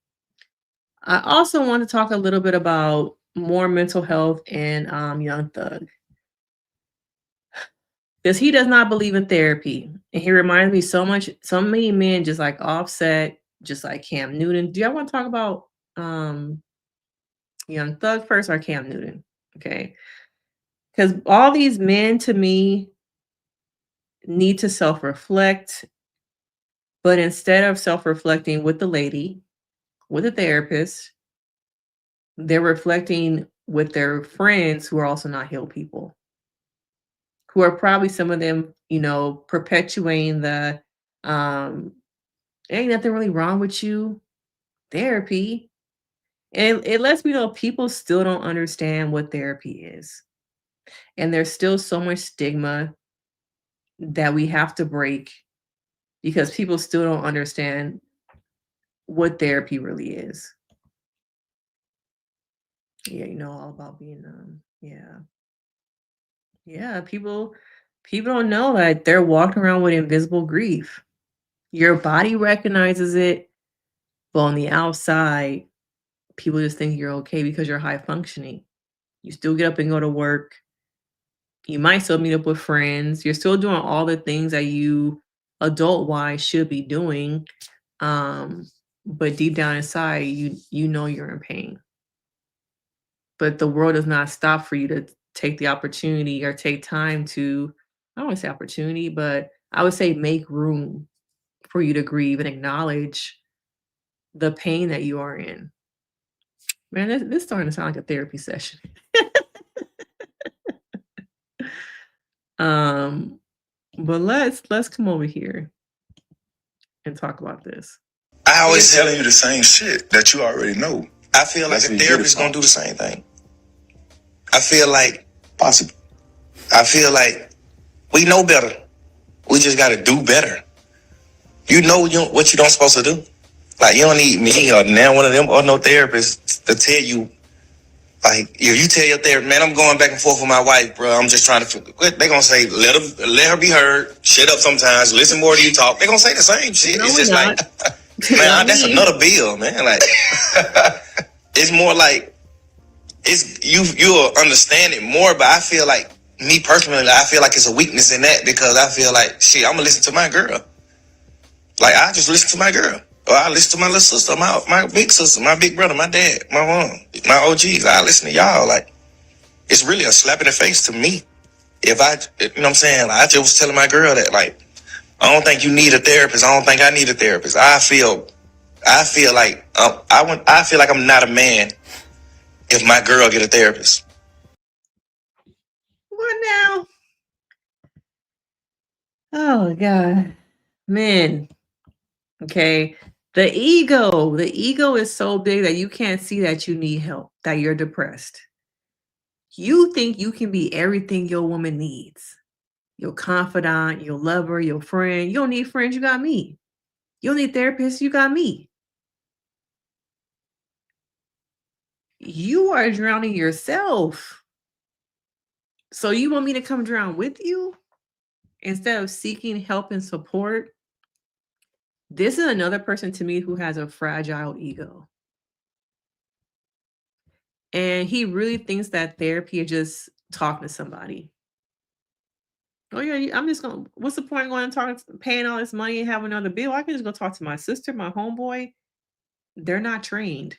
I also want to talk a little bit about more mental health and Young Thug. Because he does not believe in therapy. And he reminds me so many men just like Offset, just like Cam Newton. Do y'all want to talk about Young Thug first or Cam Newton? Okay. Because all these men to me need to self-reflect, but instead of self-reflecting with the lady, with a therapist, they're reflecting with their friends who are also not healed people, who are probably some of them, you know, perpetuating the ain't nothing really wrong with you therapy. And it lets me know people still don't understand what therapy is. And there's still so much stigma that we have to break because people still don't understand what therapy really is. Yeah, you know all about being yeah, people don't know that they're walking around with invisible grief. Your body recognizes it, but on the outside, people just think you're okay because you're high functioning. You still get up and go to work. You might still meet up with friends. You're still doing all the things that you adult-wise should be doing. But deep down inside, you know you're in pain. But the world does not stop for you to take the opportunity or take time to, I don't want to say opportunity, but I would say make room for you to grieve and acknowledge the pain that you are in. Man, this is starting to sound like a therapy session. But let's come over here and talk about this.
I always telling you the same shit that you already know. I feel like a therapist gonna do the same thing. I feel like possible. I feel like we know better. We just gotta do better. You know what you don't supposed to do. Like you don't need me or now one of them or no therapist to tell you. Like if you tell your therapist, man, I'm going back and forth with my wife, bro. I'm just trying to. They gonna say let her be heard. Shut up sometimes. Listen more to you talk. They gonna say the same shit.
No,
it's just
not.
like, man, that's another bill, man. Like it's more like it's you'll understand it more. But I feel like me personally, I feel like it's a weakness in that because I feel like shit. I'm gonna listen to my girl. Like I just listen to my girl. Or I listen to my little sister, my big sister, my big brother, my dad, my mom, my OGs. I listen to y'all. Like, it's really a slap in the face to me. if I, you know what I'm saying? I just was telling my girl that, like, I don't think you need a therapist. I don't think I need a therapist. I feel like I feel like I'm not a man if my girl get a therapist.
What now? Oh God, men. Okay, the ego is so big that you can't see that you need help, that you're depressed. You think you can be everything your woman needs. Your confidant, your lover, your friend. You don't need friends, you got me. You don't need therapists, you got me. You are drowning yourself. So you want me to come drown with you instead of seeking help and support? This is another person to me who has a fragile ego. And he really thinks that therapy is just talking to somebody. Oh yeah, I'm just gonna. What's the point of going and talking, paying all this money and have another bill? I can just go talk to my sister, my homeboy. They're not trained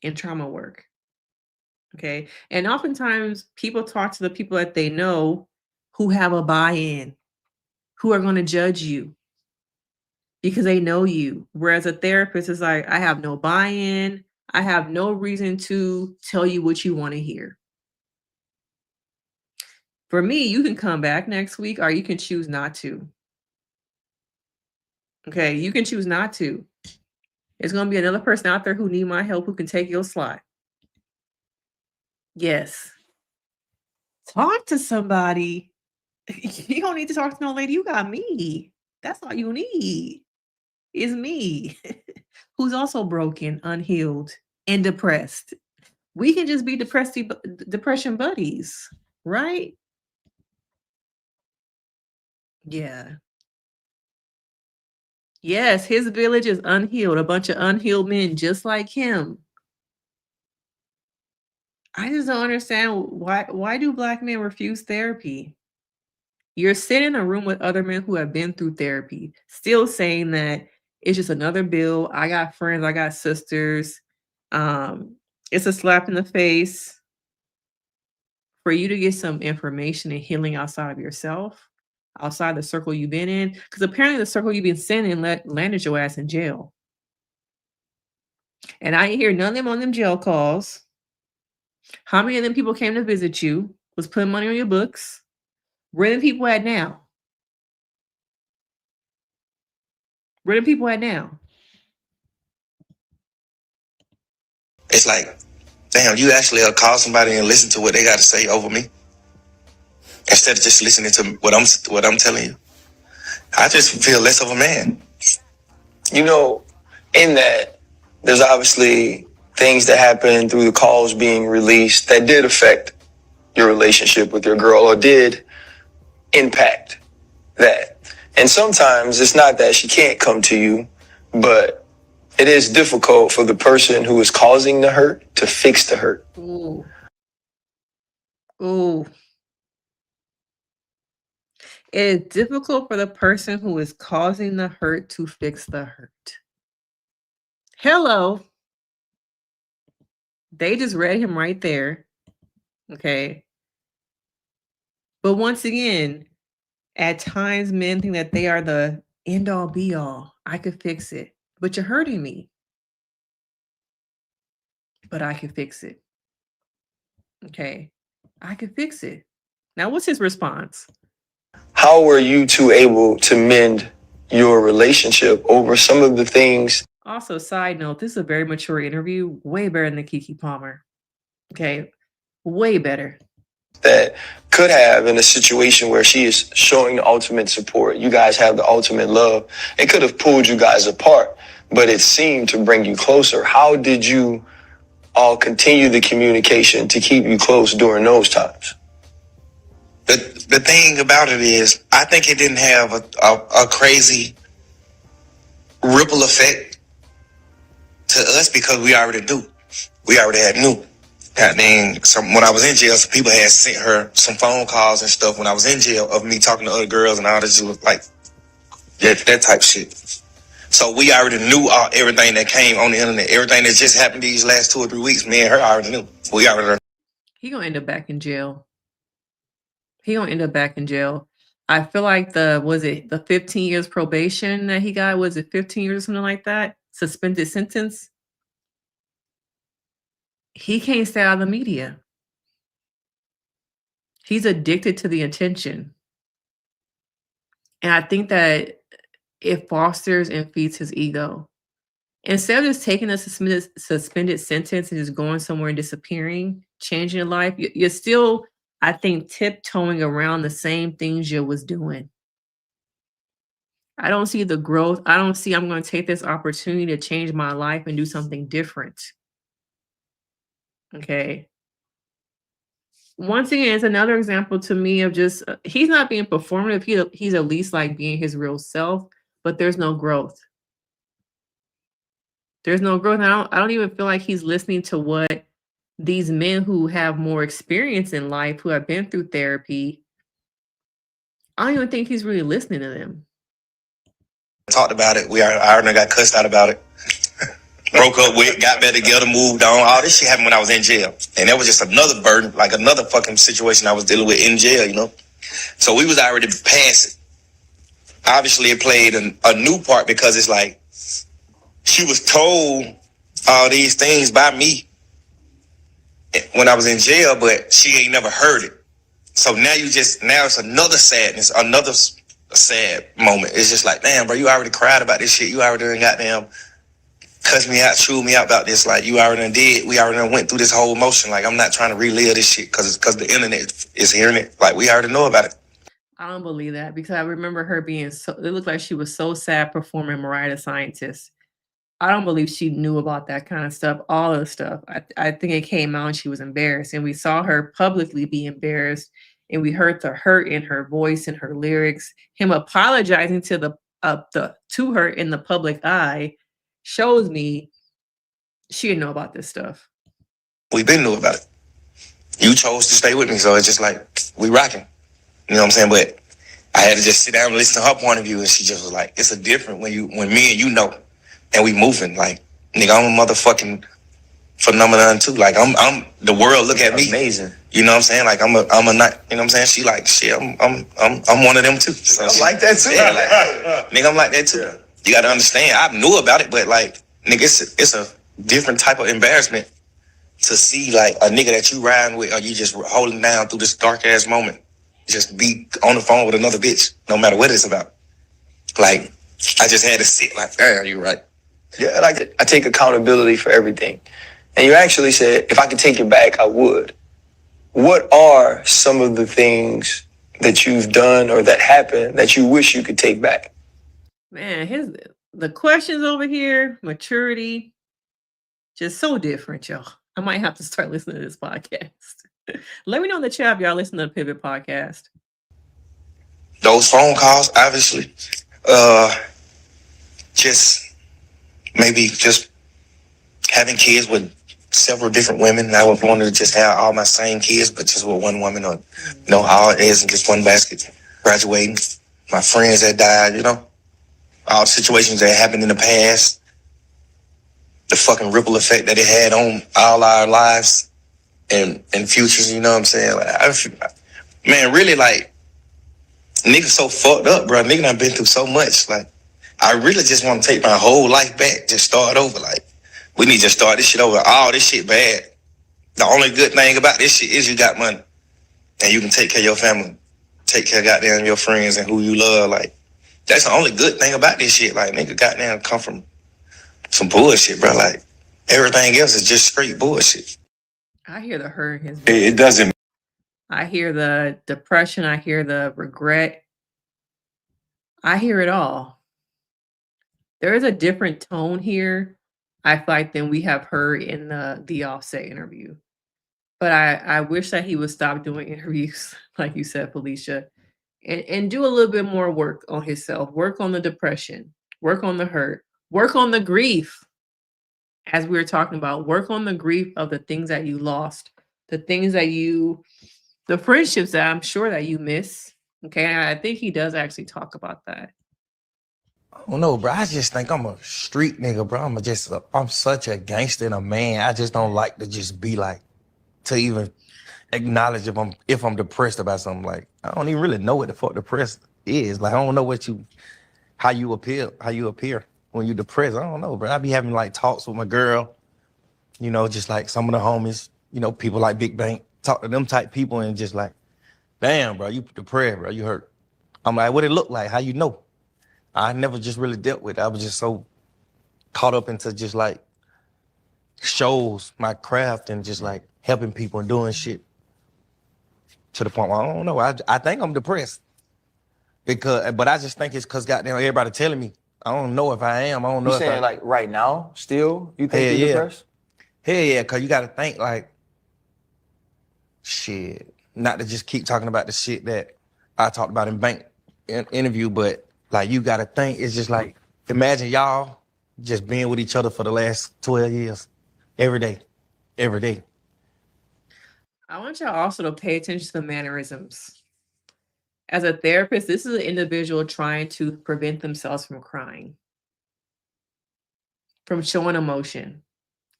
in trauma work. Okay, and oftentimes people talk to the people that they know who have a buy-in, who are going to judge you because they know you. Whereas a therapist is like, I have no buy-in. I have no reason to tell you what you want to hear. For me, you can come back next week or you can choose not to. Okay, you can choose not to. There's going to be another person out there who need my help who can take your slot. Yes. Talk to somebody. You don't need to talk to no lady. You got me. That's all you need is me, who's also broken, unhealed, and depressed. We can just be depression buddies, right? Yeah. Yes, his village is unhealed. A bunch of unhealed men just like him. I just don't understand why do Black men refuse therapy? You're sitting in a room with other men who have been through therapy, still saying that it's just another bill. I got friends, I got sisters. It's a slap in the face for you to get some information and healing outside of yourself, outside the circle you've been in. Because apparently the circle you've been sitting in landed your ass in jail. And I didn't hear none of them on them jail calls. How many of them people came to visit you, was putting money on your books? Where the people at now? Where the people at now?
It's like, damn, you actually call somebody and listen to what they got to say over me instead of just listening to what I'm telling you. I just feel less of a man.
You know, in that, there's obviously things that happen through the calls being released that did affect your relationship with your girl or did impact that. And sometimes it's not that she can't come to you, but it is difficult for the person who is causing the hurt to fix the hurt.
Ooh. Ooh. It is difficult for the person who is causing the hurt to fix the hurt. Hello. They just read him right there. Okay. But once again, at times men think that they are the end all be all. I could fix it. But you're hurting me. But I can fix it. Okay. I can fix it. Now, what's his response?
How were you two able to mend your relationship over some of the things?
Also, side note, this is a very mature interview. Way better than Keke Palmer. Okay. Way better.
That could have in a situation where she is showing the ultimate support. You guys have the ultimate love. It could have pulled you guys apart, but it seemed to bring you closer. How did you all continue the communication to keep you close during those times?
The thing about it is, I think it didn't have a crazy ripple effect to us because we already knew. We already had knew. When I was in jail, some people had sent her some phone calls and stuff when I was in jail of me talking to other girls and all this, like that type of shit. So we already knew everything that came on the internet, everything that just happened these last 2 or 3 weeks. Me and her already knew. We already knew.
He gonna end up back in jail. He gonna end up back in jail. I feel like the 15 years probation that he got, was it 15 years or something like that? Suspended sentence. He can't stay out of the media. He's addicted to the attention. And I think that it fosters and feeds his ego. Instead of just taking a suspended sentence and just going somewhere and disappearing, changing your life, you're still, I think, tiptoeing around the same things you was doing. I don't see the growth. I don't see I'm going to take this opportunity to change my life and do something different. Okay. Once again, it's another example to me of just, he's not being performative. He's at least like being his real self, but there's no growth. There's no growth. I don't even feel like he's listening to what these men who have more experience in life, who have been through therapy, I don't even think he's really listening to them.
Talked about it. I already got cussed out about it. Broke up with, got back together, moved on. All this shit happened when I was in jail. And that was just another burden, like another fucking situation I was dealing with in jail, you know? So we was already past it. Obviously, it played a new part because it's like, she was told all these things by me when I was in jail, but she ain't never heard it. So now it's another sadness, another sad moment. It's just like, damn, bro, you already cried about this shit. You already done goddamn cussed me out, chewed me out about this. Like, you already done did. We already done went through this whole motion. Like, I'm not trying to relive this shit because the internet is hearing it. Like, we already know about it.
I don't believe that, because I remember her being it looked like she was so sad performing Mariah the Scientist. I don't believe she knew about that kind of stuff, all of the stuff. I think it came out and she was embarrassed, and we saw her publicly be embarrassed, and we heard the hurt in her voice and her lyrics. Him apologizing to her in the public eye shows me she didn't know about this stuff.
We been knew about it. You chose to stay with me, so it's just like, we rocking. You know what I'm saying? But I had to just sit down and listen to her point of view, and she just was like, it's a different when me and you know. And we moving, like, nigga, I'm a motherfucking phenomenon too. Like, I'm the world look at me. Amazing. You know what I'm saying? Like, I'm a not, you know what I'm saying? She like, shit, I'm one of them too. So I'm like that too. Yeah, like, nigga, I'm like that too. Yeah. You gotta understand, I knew about it, but like, nigga, it's a different type of embarrassment to see like a nigga that you riding with, or you just holding down through this dark ass moment, just be on the phone with another bitch, no matter what it's about. Like, I just had to sit like, damn, you right.
Yeah, like I take accountability for everything. And you actually said, if I could take it back, I would. What are some of the things that you've done or that happened that you wish you could take back?
Man, the questions over here, maturity, just so different, y'all. I might have to start listening to this podcast. Let me know in the chat if y'all listen to the Pivot podcast.
Those phone calls, obviously, just having kids with several different women. I would want to just have all my same kids, but just with one woman, or, you know, all eggs in just one basket. Graduating, my friends that died, you know, all situations that happened in the past, the fucking ripple effect that it had on all our lives and futures, you know what I'm saying? Like, man, really, like, niggas so fucked up, bro. Nigga done been through so much. Like, I really just want to take my whole life back, just start over. Like, we need to start this shit over. All this shit bad. The only good thing about this shit is you got money. And you can take care of your family. Take care of goddamn your friends and who you love. Like, that's the only good thing about this shit. Like, nigga goddamn come from some bullshit, bro. Like, everything else is just straight bullshit.
I hear the hurt in his voice.
It doesn't.
I hear the depression. I hear the regret. I hear it all. There is a different tone here, I feel like, than we have heard in the Offset interview. But I wish that he would stop doing interviews, like you said, Felicia, and do a little bit more work on himself, work on the depression, work on the hurt, work on the grief. As we were talking about, work on the grief of the things that you lost, the things that the friendships that I'm sure that you miss. Okay, and I think he does actually talk about that.
I don't know, bro. I just think I'm a street nigga, bro. I'm such a gangster and a man. I just don't like to just be like, to even
acknowledge if I'm depressed about something. Like, I don't even really know what the fuck depressed is. Like, I don't know how you appear when you depressed. I don't know, bro. I be having like talks with my girl, you know, just like some of the homies, you know, people like Big Bank, talk to them type people and just like, damn, bro, you depressed, bro, you hurt. I'm like, what it look like? How you know? I never just really dealt with it. I was just so caught up into just like shows, my craft, and just like helping people and doing shit to the point where I don't know. I think I'm depressed but I just think it's because goddamn everybody telling me. I don't know if I am. I don't know
You
if
saying like right now, still, you think you're depressed?
Hell yeah, because you got to think like, shit, not to just keep talking about the shit that I talked about in Bank interview, but like you got to think, it's just like, imagine y'all just being with each other for the last 12 years, every day.
I want y'all also to pay attention to the mannerisms. As a therapist, this is an individual trying to prevent themselves from crying, from showing emotion,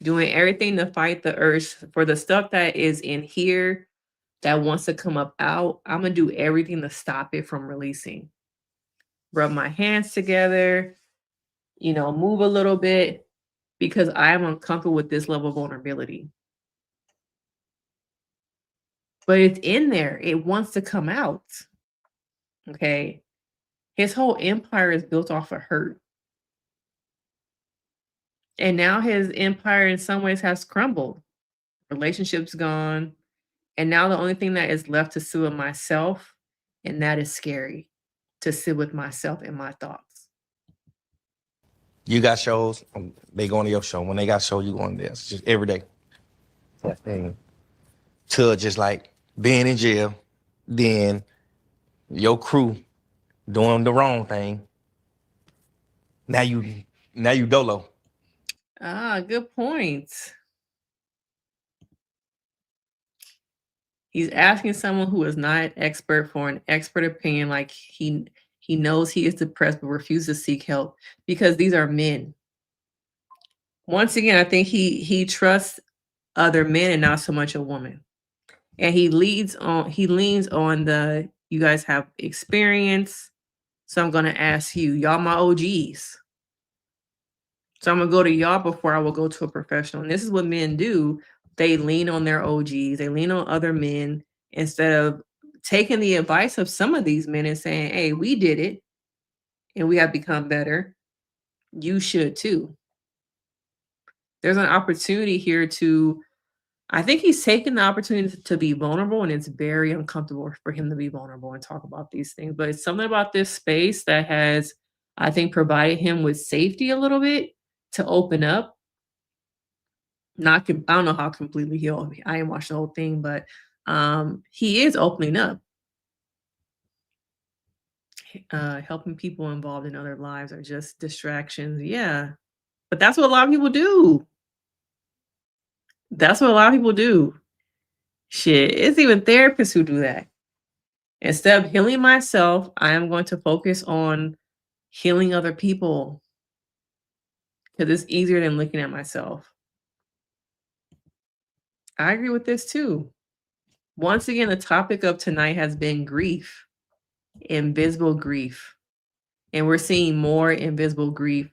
doing everything to fight the urge for the stuff that is in here that wants to come up out. I'm going to do everything to stop it from releasing. Rub my hands together, you know, move a little bit because I am uncomfortable with this level of vulnerability. But it's in there. It wants to come out. Okay. His whole empire is built off of hurt. And now his empire in some ways has crumbled. Relationships gone. And now the only thing that is left to sit with myself, and that is scary, to sit with myself and my thoughts.
You got shows, they going to your show. When they got show, you going there. It's just every day. That thing. To just like being in jail, then your crew doing the wrong thing. Now you dolo.
Ah, good point. He's asking someone who is not an expert for an expert opinion, like he knows he is depressed but refuses to seek help because these are men. Once again, I think he trusts other men and not so much a woman. And he leans on the, you guys have experience, so I'm gonna ask you, y'all my OGs. So I'm gonna go to y'all before I will go to a professional. And this is what men do. They lean on their OGs, they lean on other men instead of taking the advice of some of these men and saying, hey, we did it and we have become better. You should too. There's an opportunity here to, I think he's taking the opportunity to be vulnerable, and it's very uncomfortable for him to be vulnerable and talk about these things. But it's something about this space that has, I think, provided him with safety a little bit to open up. I don't know how completely healed. I didn't watch the whole thing, but he is opening up. Helping people involved in other lives are just distractions. Yeah. But that's what a lot of people do. Shit, it's even therapists who do that. Instead of healing myself, I am going to focus on healing other people because it's easier than looking at myself. I agree with this too. Once again, the topic of tonight has been grief, invisible grief. And we're seeing more invisible grief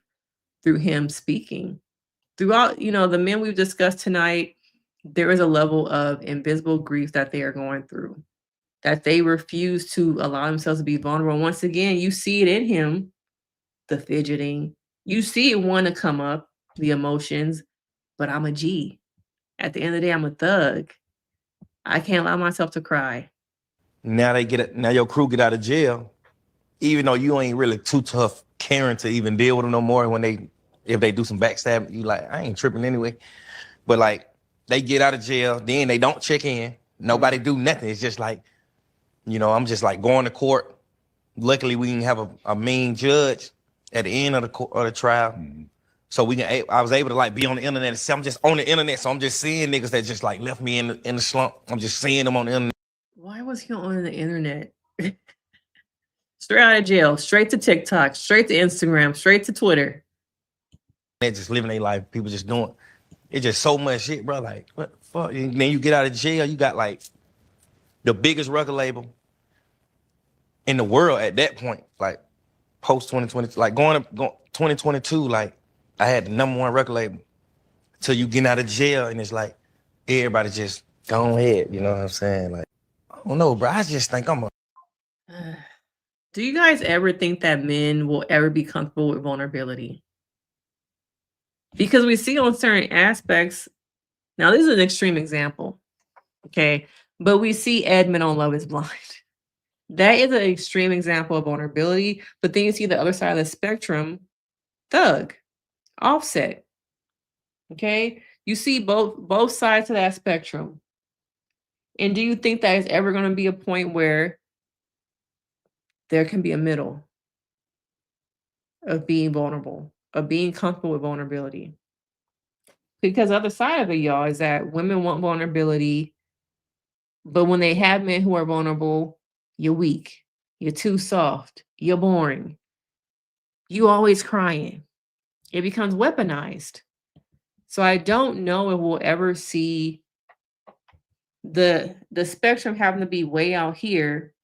through him speaking. Throughout, the men we've discussed tonight, there is a level of invisible grief that they are going through, that they refuse to allow themselves to be vulnerable. Once again, you see it in him, the fidgeting. You see it want to come up, the emotions, but I'm a G. At the end of the day, I'm a thug. I can't allow myself to cry.
Now your crew get out of jail, even though you ain't really too tough caring to even deal with them no more if they do some backstab, you like, I ain't tripping anyway. But like, they get out of jail, then they don't check in. Nobody do nothing. It's just like, I'm just like going to court. Luckily, we can have a mean judge at the end of the trial. Mm-hmm. So I was able to like be on the internet. I'm just on the internet, so I'm just seeing niggas that just like left me in the slump. I'm just seeing them on the internet.
Why was he on the internet? Straight out of jail, straight to TikTok, straight to Instagram, straight to Twitter.
They're just living their life. People just doing. It's just so much shit, bro. Like, what the fuck? And then you get out of jail, you got like the biggest record label in the world at that point, like post 2020, like going 2022, like I had the #1 record label till you get out of jail, and it's like everybody just go ahead, you know what I'm saying? Like, I don't know, bro. I just think I'm a.
Do you guys ever think that men will ever be comfortable with vulnerability? Because we see on certain aspects. Now, this is an extreme example, okay? But we see Edmund on Love is Blind. That is an extreme example of vulnerability. But then you see the other side of the spectrum, Thug, Offset. Okay? You see both sides of that spectrum. And do you think that is ever going to be a point where there can be a middle of being vulnerable, of being comfortable with vulnerability? Because the other side of it, y'all, is that women want vulnerability, but when they have men who are vulnerable, you're weak, you're too soft, you're boring, you always crying. It becomes weaponized. So I don't know if we'll ever see the spectrum having to be way out here,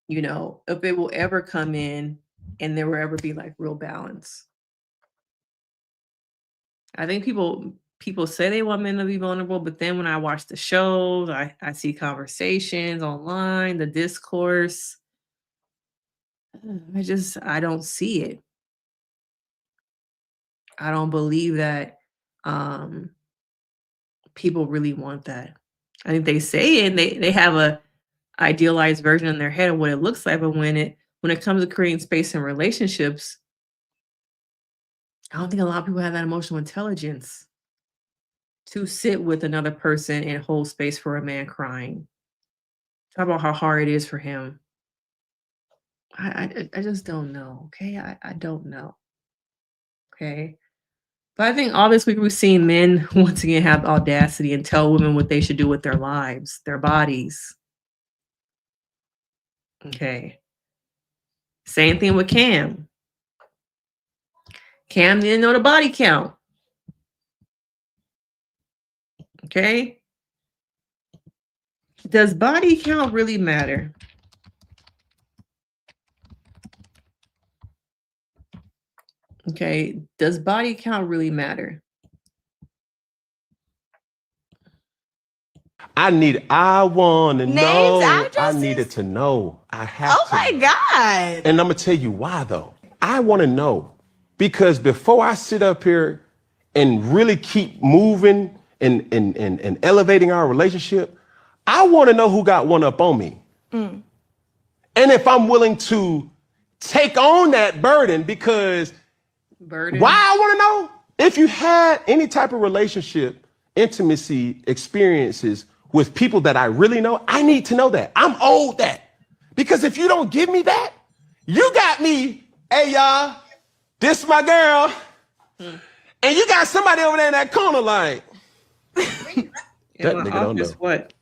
you know, if it will ever come in and there will ever be like real balance. I think people say they want men to be vulnerable, but then when I watch the shows, I see conversations online, the discourse, I don't see it. I don't believe that people really want that. I think they say it and they have a idealized version in their head of what it looks like, but when it comes to creating space in relationships, I don't think a lot of people have that emotional intelligence to sit with another person and hold space for a man crying. Talk about how hard it is for him. I just don't know. Okay. I don't know. Okay. But I think all this week we've seen men once again have audacity and tell women what they should do with their lives, their bodies. Okay. Same thing with Cam. Cam didn't know the body count. Okay. Does body count really matter? Okay. Does body count really matter?
I want to know. I needed to know. I have to.
Oh my God.
And I'm going to tell you why, though. I want to know. Because before I sit up here and really keep moving and elevating our relationship, I want to know who got one up on me. And if I'm willing to take on that burden, because why I want to know? If you had any type of relationship, intimacy, experiences with people that I really know, I need to know that. I'm owed that. Because if you don't give me that, you got me, hey y'all, this my girl. And you got somebody over there in that corner like, that nigga don't know.
What?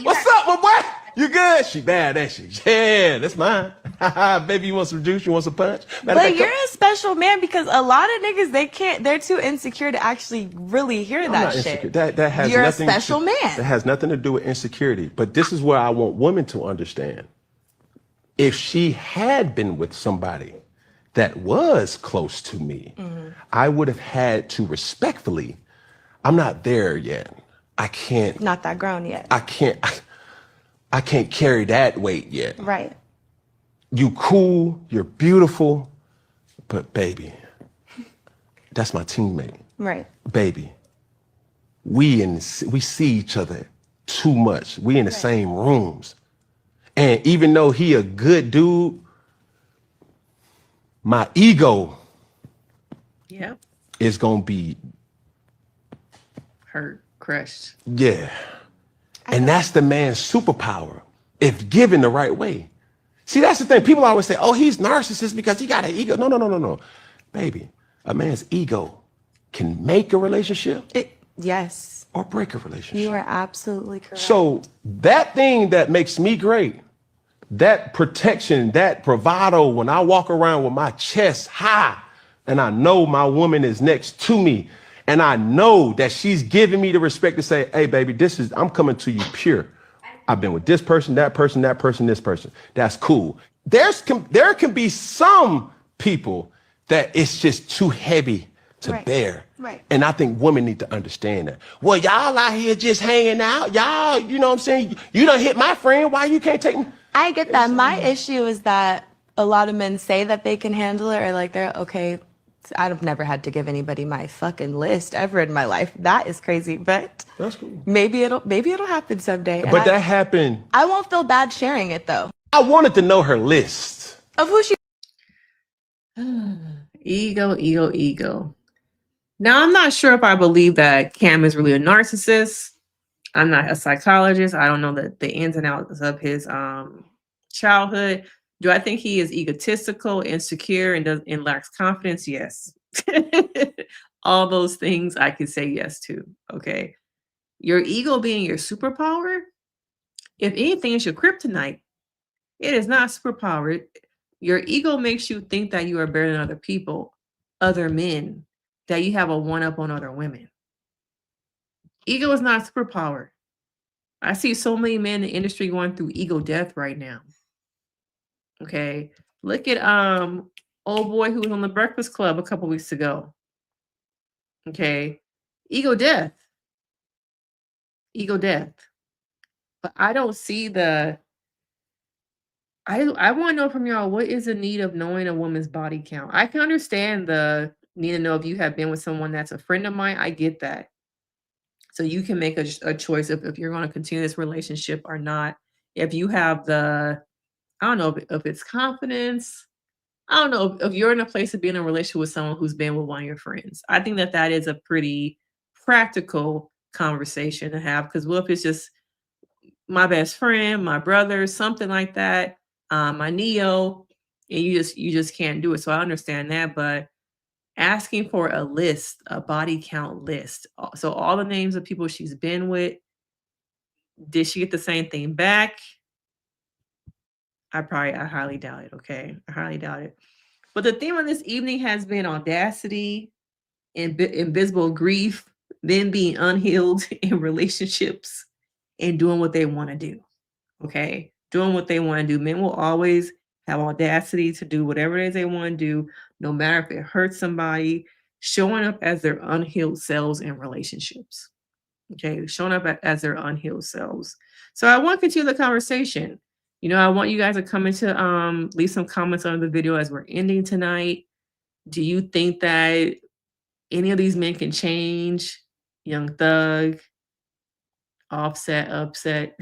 What's up, my boy? You good? She bad, ain't she? Yeah, that's mine. Baby, you want some juice? You want some punch?
But you're a special man because a lot of niggas, they're too insecure to actually really hear that shit.
That has
you're
nothing
a special man.
That has nothing to do with insecurity. But this is where I want women to understand. If she had been with somebody that was close to me, I would have had to respectfully, I'm not there yet. I can't.
Not that grown yet.
I can't carry that weight yet.
Right.
You cool, you're beautiful, but baby, that's my teammate.
Right.
Baby, we see each other too much. We in the same rooms. And even though he a good dude, my ego is gonna be
hurt, crushed.
Yeah. And that's the man's superpower, if given the right way. See, that's the thing. People always say, oh, he's narcissist because he got an ego. No. Baby, a man's ego can make a relationship.
Yes.
Or break a relationship.
You are absolutely correct.
So that thing that makes me great, that protection, that bravado, when I walk around with my chest high and I know my woman is next to me and I know that she's giving me the respect to say, hey, baby, I'm coming to you pure. I've been with this person, that person, that person, this person. That's cool. There can be some people that it's just too heavy to bear.
Right.
And I think women need to understand that. Well, y'all out here just hanging out. Y'all, you know what I'm saying? You done hit my friend. Why you can't take me?
I get that. My issue is that a lot of men say that they can handle it, or like they're okay. I've never had to give anybody my fucking list ever in my life. That is crazy, but
that's cool.
Maybe it'll happen someday.
But that happened.
I won't feel bad sharing it though.
I wanted to know her list
of who she.
Ego. Now, I'm not sure if I believe that Cam is really a narcissist. I'm not a psychologist. I don't know the ins and outs of his childhood. Do I think he is egotistical, insecure, and lacks confidence? Yes. All those things I can say yes to. Okay. Your ego being your superpower, if anything, is your kryptonite. It is not superpower. Your ego makes you think that you are better than other people, other men, that you have a one-up on other women. Ego is not superpower. I see so many men in the industry going through ego death right now. Okay. Look at old boy who was on the Breakfast Club a couple weeks ago. Okay. Ego death. But I don't see I want to know from y'all, what is the need of knowing a woman's body count? I can understand the need to know if you have been with someone that's a friend of mine. I get that. So you can make a choice if you're going to continue this relationship or not. If you have I don't know if it's confidence. I don't know if you're in a place of being in a relationship with someone who's been with one of your friends. I think that is a pretty practical conversation to have, because what if it's just my best friend, my brother, something like that, my Neo, and you just can't do it. So I understand that, but asking for a list, a body count list. So all the names of people she's been with, did she get the same thing back? I highly doubt it. Okay. I highly doubt it. But the theme of this evening has been audacity, invisible grief, then being unhealed in relationships and doing what they want to do. Okay. Doing what they want to do. Men will always have audacity to do whatever it is they want to do, no matter if it hurts somebody, showing up as their unhealed selves in relationships. Okay. Showing up as their unhealed selves. So I want to continue the conversation. You know, I want you guys to come into leave some comments under the video as we're ending tonight. Do you think that any of these men can change? Young Thug, Offset, Upset,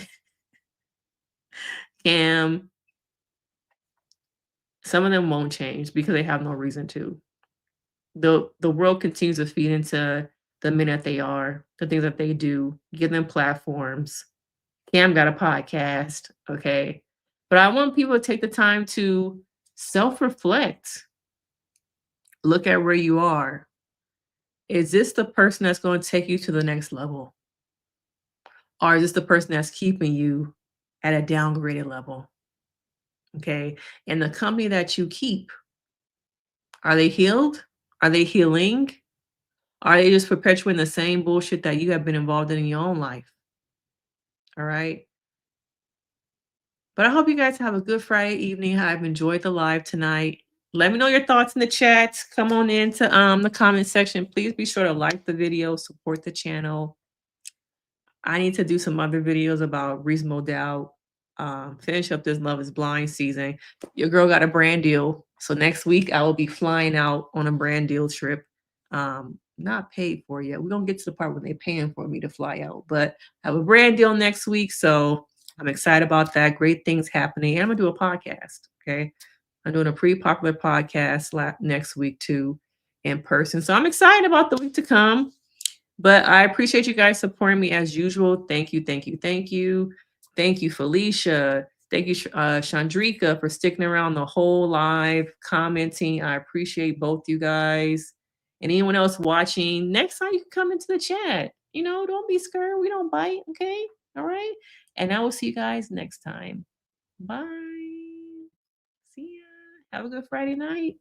Cam. Some of them won't change because they have no reason to. The world continues to feed into the men that they are, the things that they do, give them platforms. Cam got a podcast, okay? But I want people to take the time to self-reflect. Look at where you are. Is this the person that's going to take you to the next level? Or is this the person that's keeping you at a downgraded level? Okay. And the company that you keep, are they healed? Are they healing? Are they just perpetuating the same bullshit that you have been involved in your own life? All right. But I hope you guys have a good Friday evening. I've enjoyed the live tonight. Let me know your thoughts in the chat. Come on into the comment section. Please be sure to like the video, support the channel. I need to do some other videos about reasonable doubt. Finish up this Love is Blind season. Your girl got a brand deal. So next week I will be flying out on a brand deal trip. Not paid for yet. We don't get to the part where they're paying for me to fly out, but I have a brand deal next week. So I'm excited about that. Great things happening. And I'm gonna do a podcast. Okay. I'm doing a pretty popular podcast next week too, in person. So I'm excited about the week to come. But I appreciate you guys supporting me as usual. Thank you. Thank you, Felicia. Thank you, Chandrika, for sticking around the whole live, commenting. I appreciate both you guys. And anyone else watching, next time you can come into the chat. You know, don't be scared. We don't bite. Okay. All right. And I will see you guys next time. Bye. See ya. Have a good Friday night.